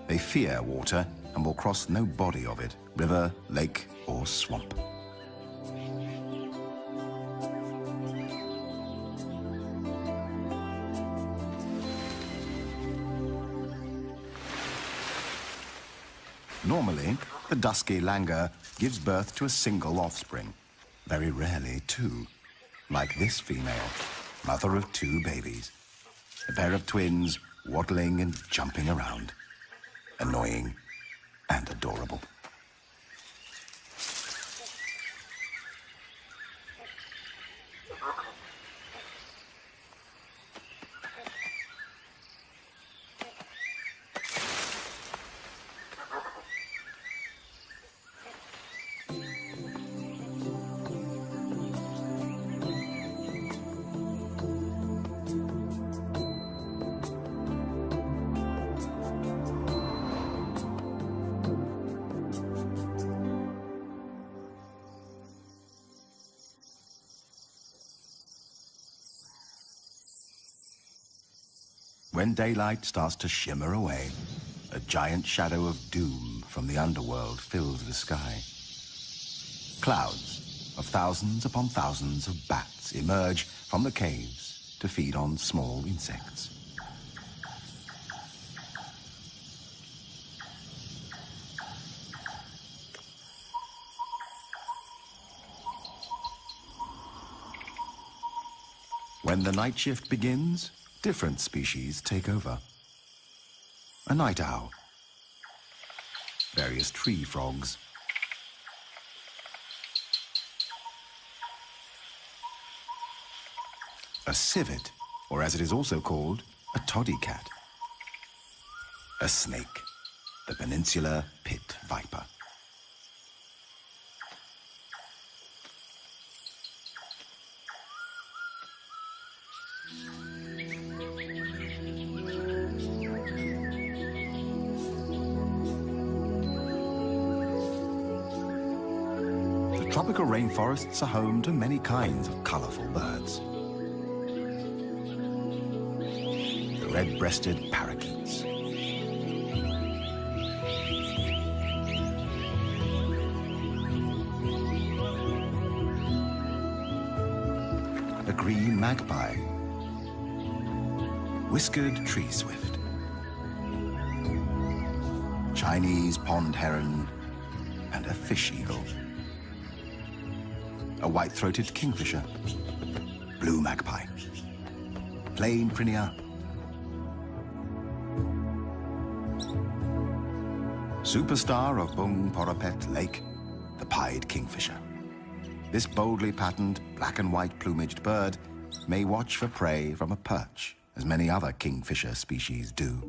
They fear water and will cross no body of it, river, lake, or swamp. Normally, the dusky langur gives birth to a single offspring. Very rarely 2, like this female, mother of 2 babies. A pair of twins waddling and jumping around. Annoying and adorable. When daylight starts to shimmer away, a giant shadow of doom from the underworld fills the sky. Clouds of thousands upon thousands of bats emerge from the caves to feed on small insects. When the night shift begins, different species take over. A night owl, various tree frogs, a civet, or as it is also called, a toddy cat, a snake, the peninsular pit viper. Tropical rainforests are home to many kinds of colorful birds. The red-breasted parakeets. green magpie, whiskered tree swift, Chinese pond heron, and a fish eagle, a white-throated kingfisher, blue magpie, plain prinia, superstar of Bung Porapet Lake, the pied kingfisher. This boldly patterned black and white plumaged bird may watch for prey from a perch, as many other kingfisher species do.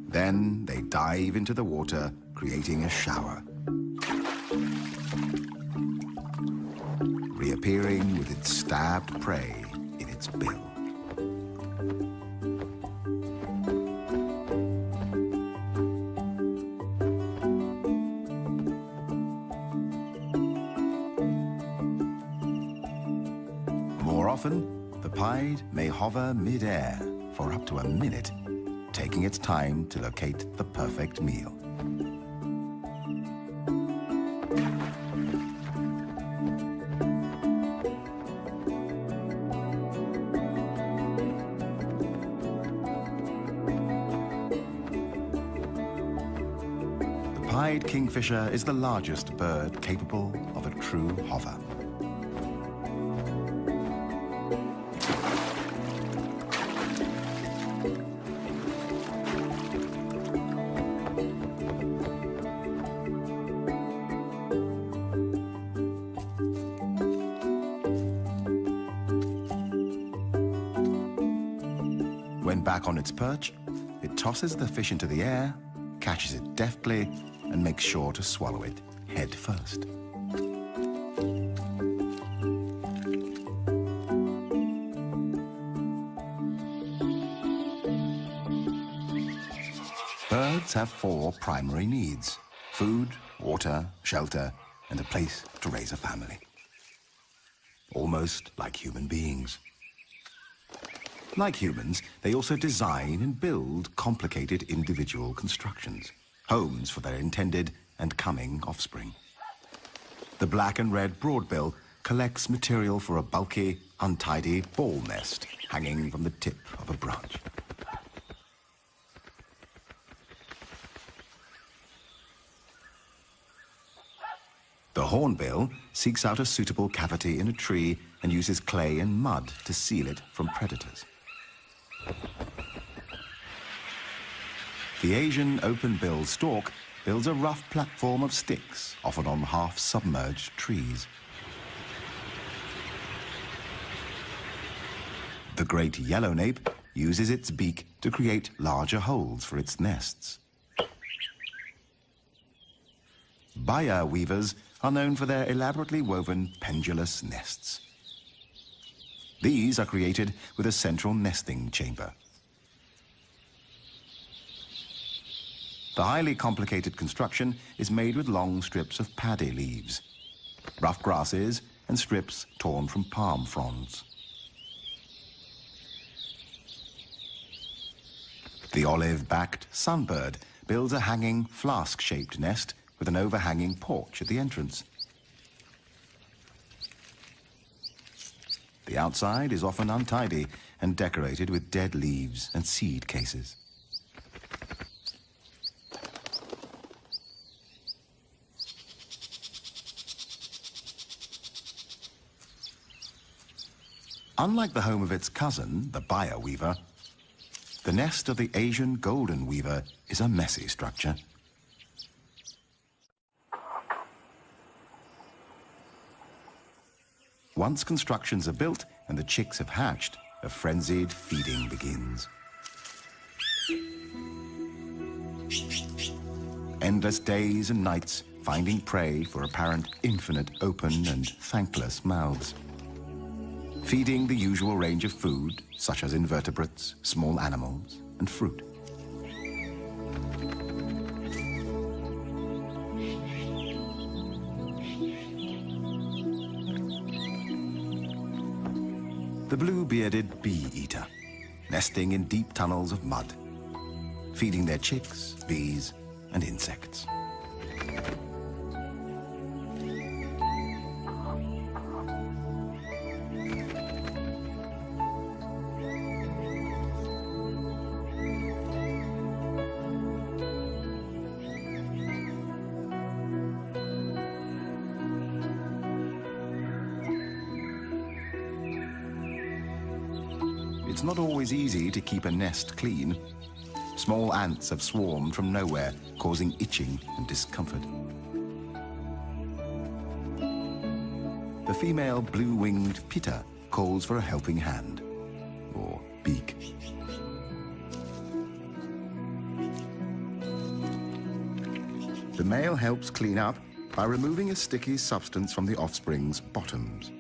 Then they dive into the water, creating a shower, reappearing with its stabbed prey in its bill. More often, the pied may hover mid-air for up to a minute, taking its time to locate the perfect meal. The pied kingfisher is the largest bird capable of a true hover. When back on its perch, it tosses the fish into the air, catches it deftly, and makes sure to swallow it head first. Birds have 4 primary needs: food, water, shelter, and a place to raise a family. Almost like human beings. Like humans, they also design and build complicated individual constructions, homes for their intended and coming offspring. The black and red broadbill collects material for a bulky, untidy ball nest hanging from the tip of a branch. The hornbill seeks out a suitable cavity in a tree and uses clay and mud to seal it from predators. The Asian open-billed stork builds a rough platform of sticks, often on half-submerged trees. The great yellownape uses its beak to create larger holes for its nests. Baya weavers are known for their elaborately woven pendulous nests. These are created with a central nesting chamber. The highly complicated construction is made with long strips of paddy leaves, rough grasses, and strips torn from palm fronds. The olive-backed sunbird builds a hanging flask-shaped nest with an overhanging porch at the entrance. The outside is often untidy and decorated with dead leaves and seed cases. Unlike the home of its cousin, the Baya weaver, the nest of the Asian golden weaver is a messy structure. Once constructions are built and the chicks have hatched, a frenzied feeding begins. Endless days and nights finding prey for apparent infinite open and thankless mouths. Feeding the usual range of food, such as invertebrates, small animals, and fruit. The blue-bearded bee-eater, nesting in deep tunnels of mud, feeding their chicks, bees, and insects. it's not always easy to keep a nest clean. Small ants have swarmed from nowhere, causing itching and discomfort. The female blue-winged pitta calls for a helping hand, or beak. The male helps clean up by removing a sticky substance from the offspring's bottoms.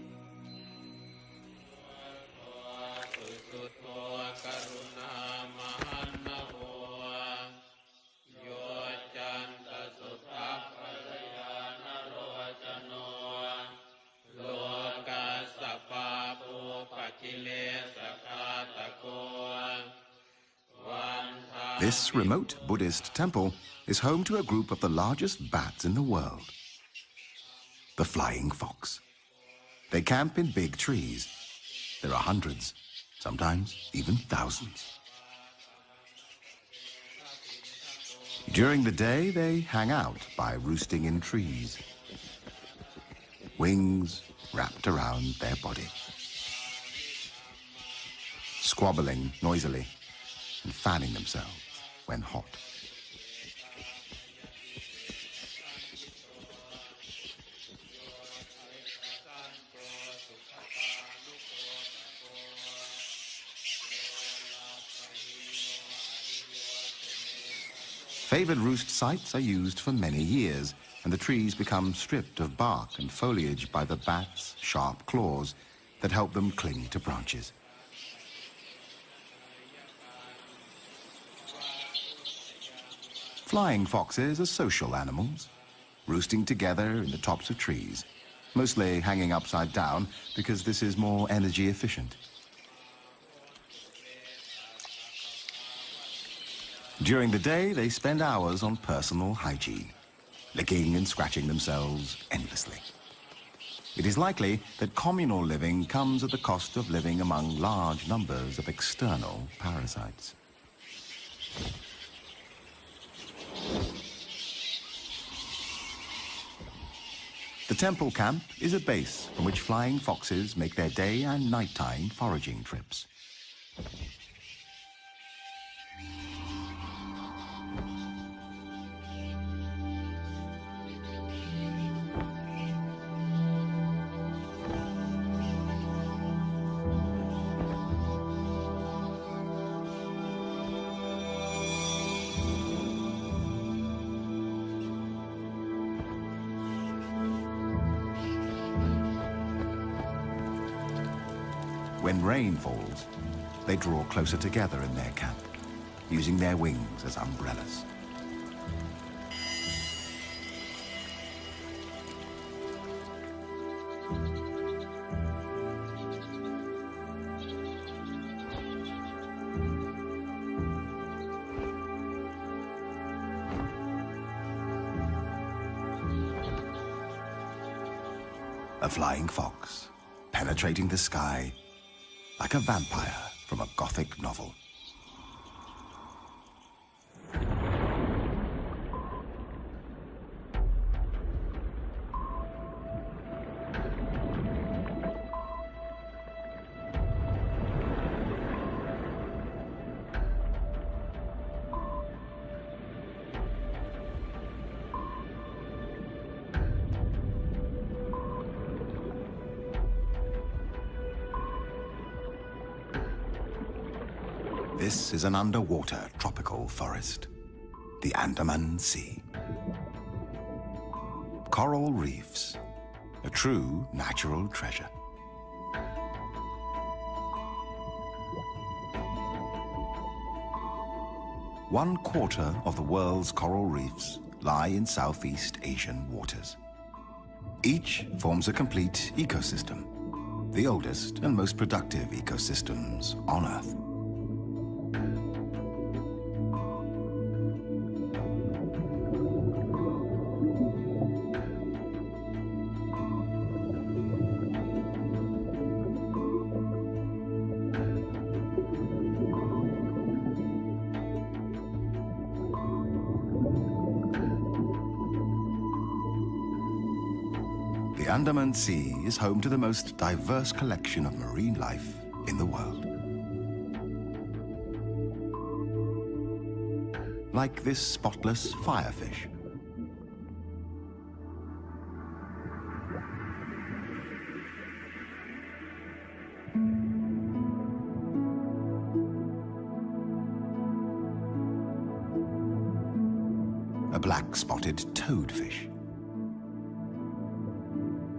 This remote Buddhist temple is home to a group of the largest bats in the world, the flying fox. They camp in big trees. There are hundreds, sometimes even thousands. During the day, they hang out by roosting in trees, wings wrapped around their body, squabbling noisily and fanning themselves when hot. Favored roost sites are used for many years, and the trees become stripped of bark and foliage by the bats' sharp claws that help them cling to branches. Flying foxes are social animals, roosting together in the tops of trees, mostly hanging upside down because this is more energy efficient. During the day, they spend hours on personal hygiene, licking and scratching themselves endlessly. It is likely that communal living comes at the cost of living among large numbers of external parasites. The temple camp is a base from which flying foxes make their day and nighttime foraging trips. When rain falls, they draw closer together in their camp, using their wings as umbrellas. A flying fox, penetrating the sky like a vampire from a Gothic novel. This is an underwater tropical forest, the Andaman Sea. Coral reefs, a true natural treasure. One quarter of the world's coral reefs lie in Southeast Asian waters. Each forms a complete ecosystem, the oldest and most productive ecosystems on Earth. The Andaman Sea is home to the most diverse collection of marine life in the world. like this spotless firefish. A black-spotted toadfish.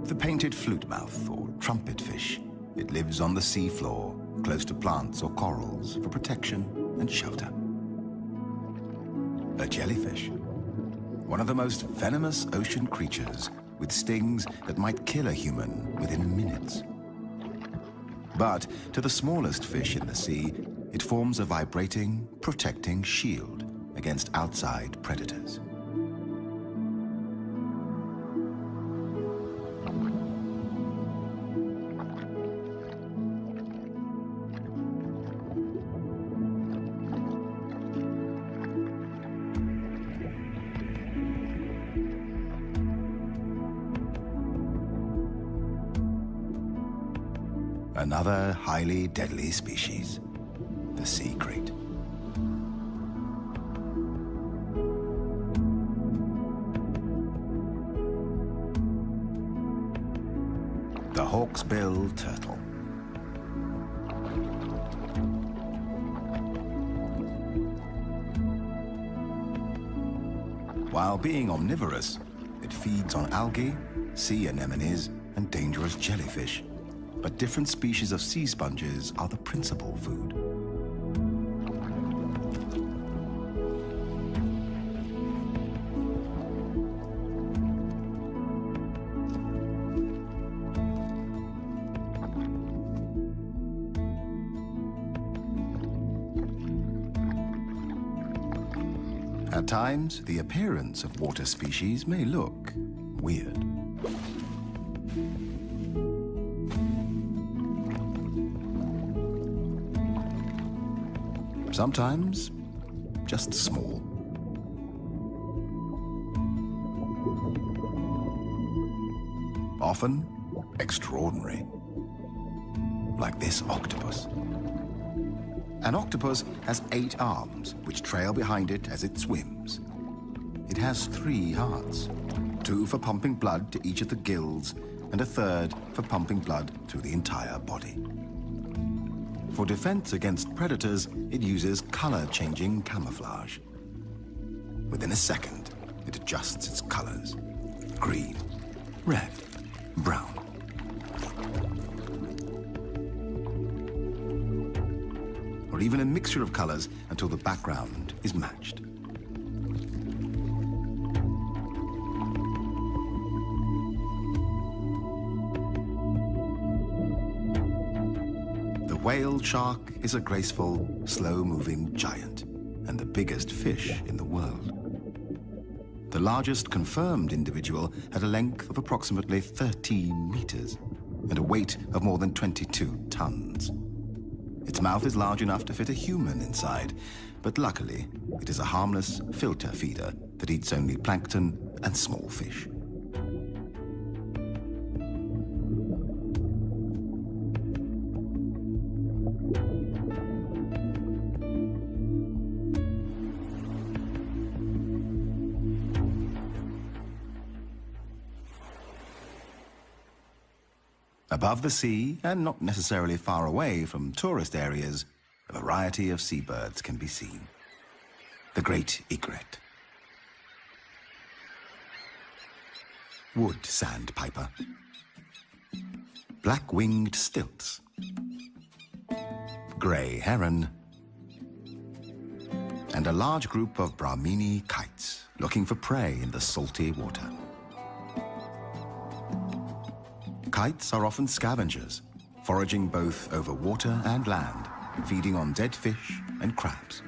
The painted flutemouth or trumpetfish. It lives on the seafloor, close to plants or corals for protection and shelter. A jellyfish, one of the most venomous ocean creatures with stings that might kill a human within minutes. But to the smallest fish in the sea, it forms a vibrating, protecting shield against outside predators. Another highly deadly species, the sea crate. The hawksbill turtle. While being omnivorous, it feeds on algae, sea anemones, and dangerous jellyfish. But different species of sea sponges are the principal food. At times, the appearance of water species may look weird. Sometimes, just small. Often, extraordinary. Like this octopus. An octopus has 8 arms, which trail behind it as it swims. It has 3 hearts, 2 for pumping blood to each of the gills, and a 3rd for pumping blood through the entire body. For defense against predators, it uses color-changing camouflage. Within a second, it adjusts its colors. Green, red, brown. Or even a mixture of colors until the background is matched. The whale shark is a graceful, slow-moving giant and the biggest fish in the world. The largest confirmed individual had a length of approximately 13 meters and a weight of more than 22 tons. Its mouth is large enough to fit a human inside, but luckily, it is a harmless filter feeder that eats only plankton and small fish. Above the sea, and not necessarily far away from tourist areas, a variety of seabirds can be seen. The great egret, wood sandpiper, black-winged stilts, grey heron, and a large group of Brahmini kites looking for prey in the salty water. Kites are often scavengers, foraging both over water and land, feeding on dead fish and crabs.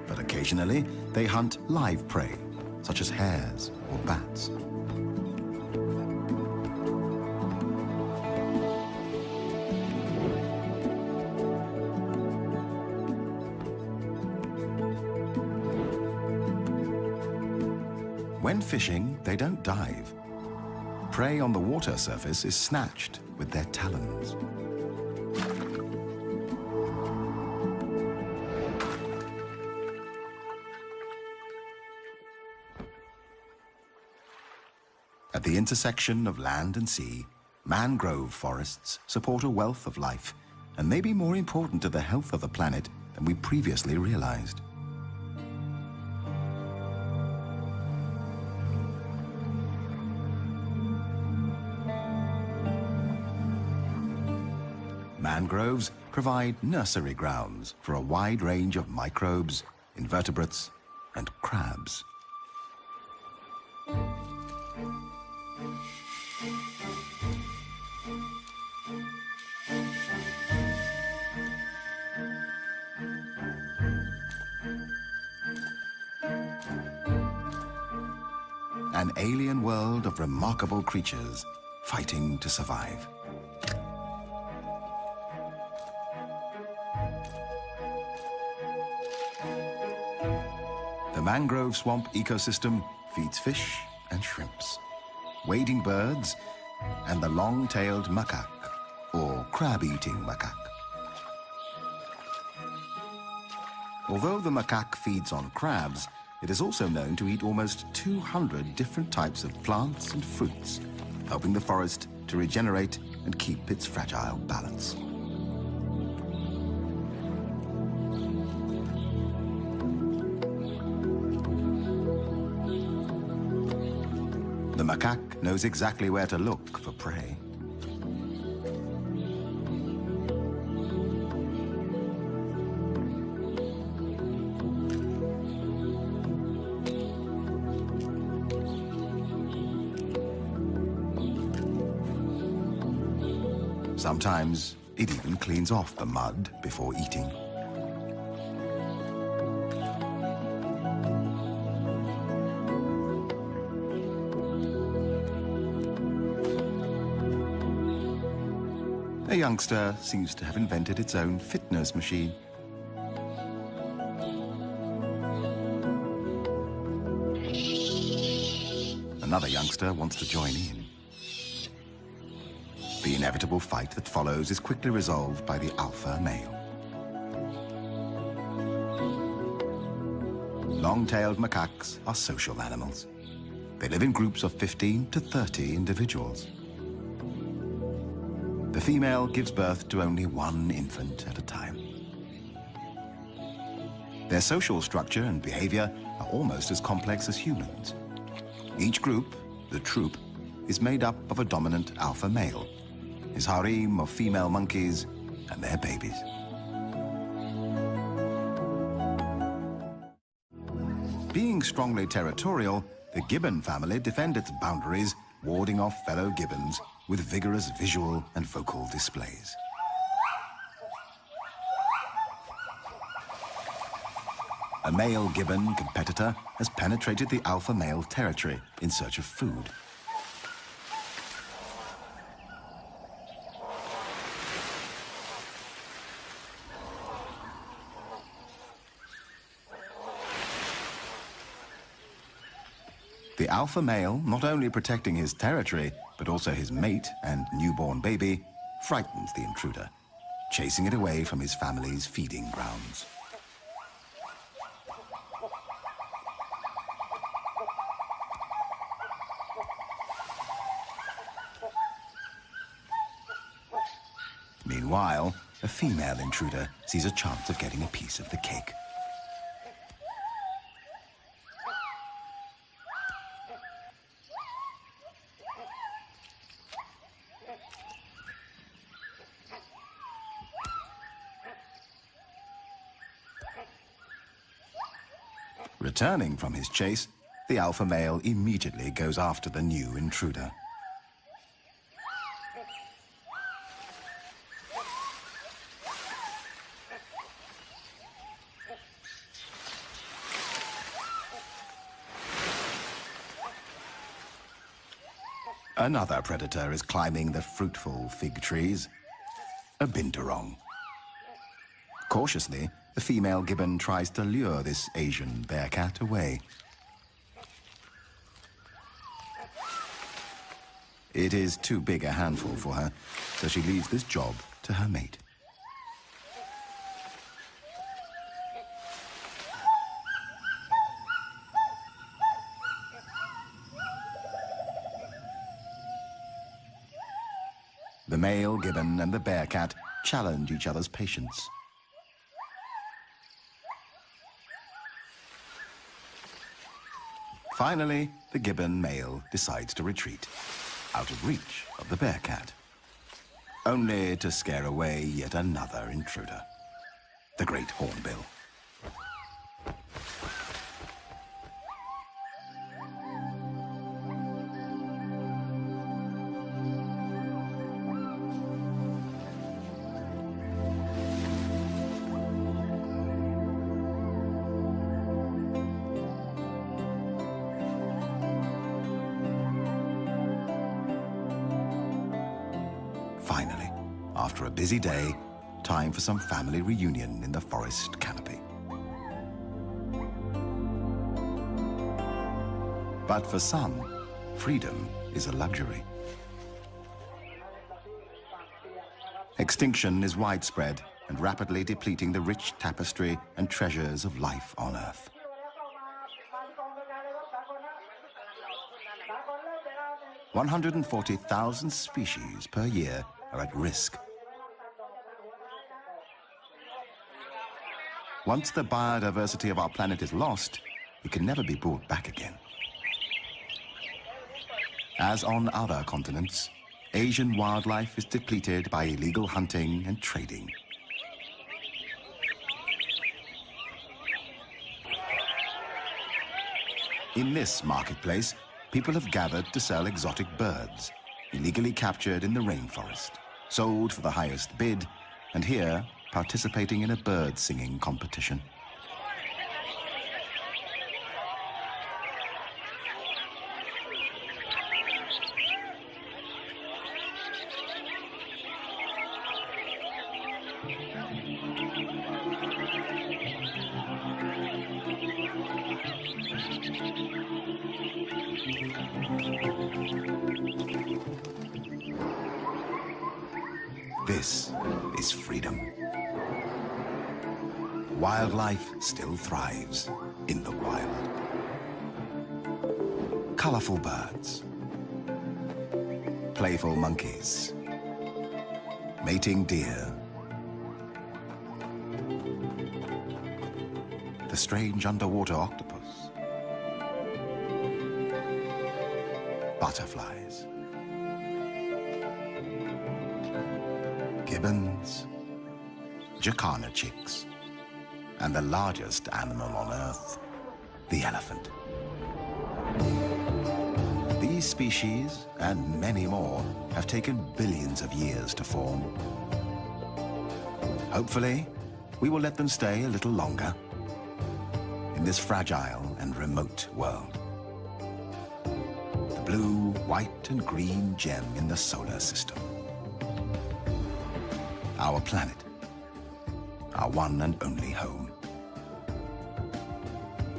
But occasionally, they hunt live prey, such as hares or bats. When fishing, they don't dive. Prey on the water surface is snatched with their talons. At the intersection of land and sea, mangrove forests support a wealth of life and may be more important to the health of the planet than we previously realized. Mangroves provide nursery grounds for a wide range of microbes, invertebrates, and crabs. An alien world of remarkable creatures fighting to survive. The mangrove swamp ecosystem feeds fish and shrimps, wading birds, and the long-tailed macaque, or crab-eating macaque. Although the macaque feeds on crabs, it is also known to eat almost 200 different types of plants and fruits, helping the forest to regenerate and keep its fragile balance. The macaque knows exactly where to look for prey. Sometimes it even cleans off the mud before eating. A youngster seems to have invented its own fitness machine. Another youngster wants to join in. The inevitable fight that follows is quickly resolved by the alpha male. Long-tailed macaques are social animals. They live in groups of 15 to 30 individuals. The female gives birth to only one infant at a time. Their social structure and behavior are almost as complex as humans. Each group, the troop, is made up of a dominant alpha male, his harem of female monkeys, and their babies. Being strongly territorial, the gibbon family defend its boundaries, warding off fellow gibbons with vigorous visual and vocal displays. A male gibbon competitor has penetrated the alpha male territory in search of food. The alpha male, not only protecting his territory, but also his mate and newborn baby, frightens the intruder, chasing it away from his family's feeding grounds. Meanwhile, a female intruder sees a chance of getting a piece of the cake. Returning from his chase, the alpha male immediately goes after the new intruder. Another predator is climbing the fruitful fig trees, a binturong. Cautiously, the female gibbon tries to lure this Asian bearcat away. It is too big a handful for her, so she leaves this job to her mate. The male gibbon and the bearcat challenge each other's patience. Finally, the gibbon male decides to retreat, out of reach of the bearcat, only to scare away yet another intruder, the great hornbill. Finally, after a busy day, time for some family reunion in the forest canopy. But for some, freedom is a luxury. Extinction is widespread and rapidly depleting the rich tapestry and treasures of life on Earth. 140,000 species per year are at risk. Once the biodiversity of our planet is lost, it can never be brought back again. As on other continents, Asian wildlife is depleted by illegal hunting and trading. In this marketplace, people have gathered to sell exotic birds, illegally captured in the rainforest, sold for the highest bid, and here participating in a bird singing competition. This is freedom. Wildlife still thrives in the wild. Colorful birds, playful monkeys, mating deer, the strange underwater octopus, butterflies, gibbons, jacana chicks, and the largest animal on Earth, the elephant. These species, and many more, have taken billions of years to form. Hopefully, we will let them stay a little longer in this fragile and remote world. The blue, white, and green gem in the solar system. Our planet, our one and only home,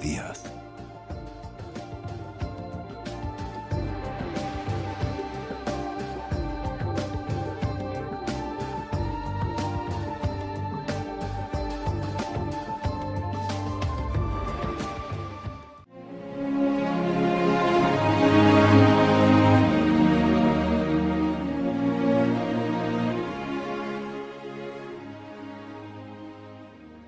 the Earth.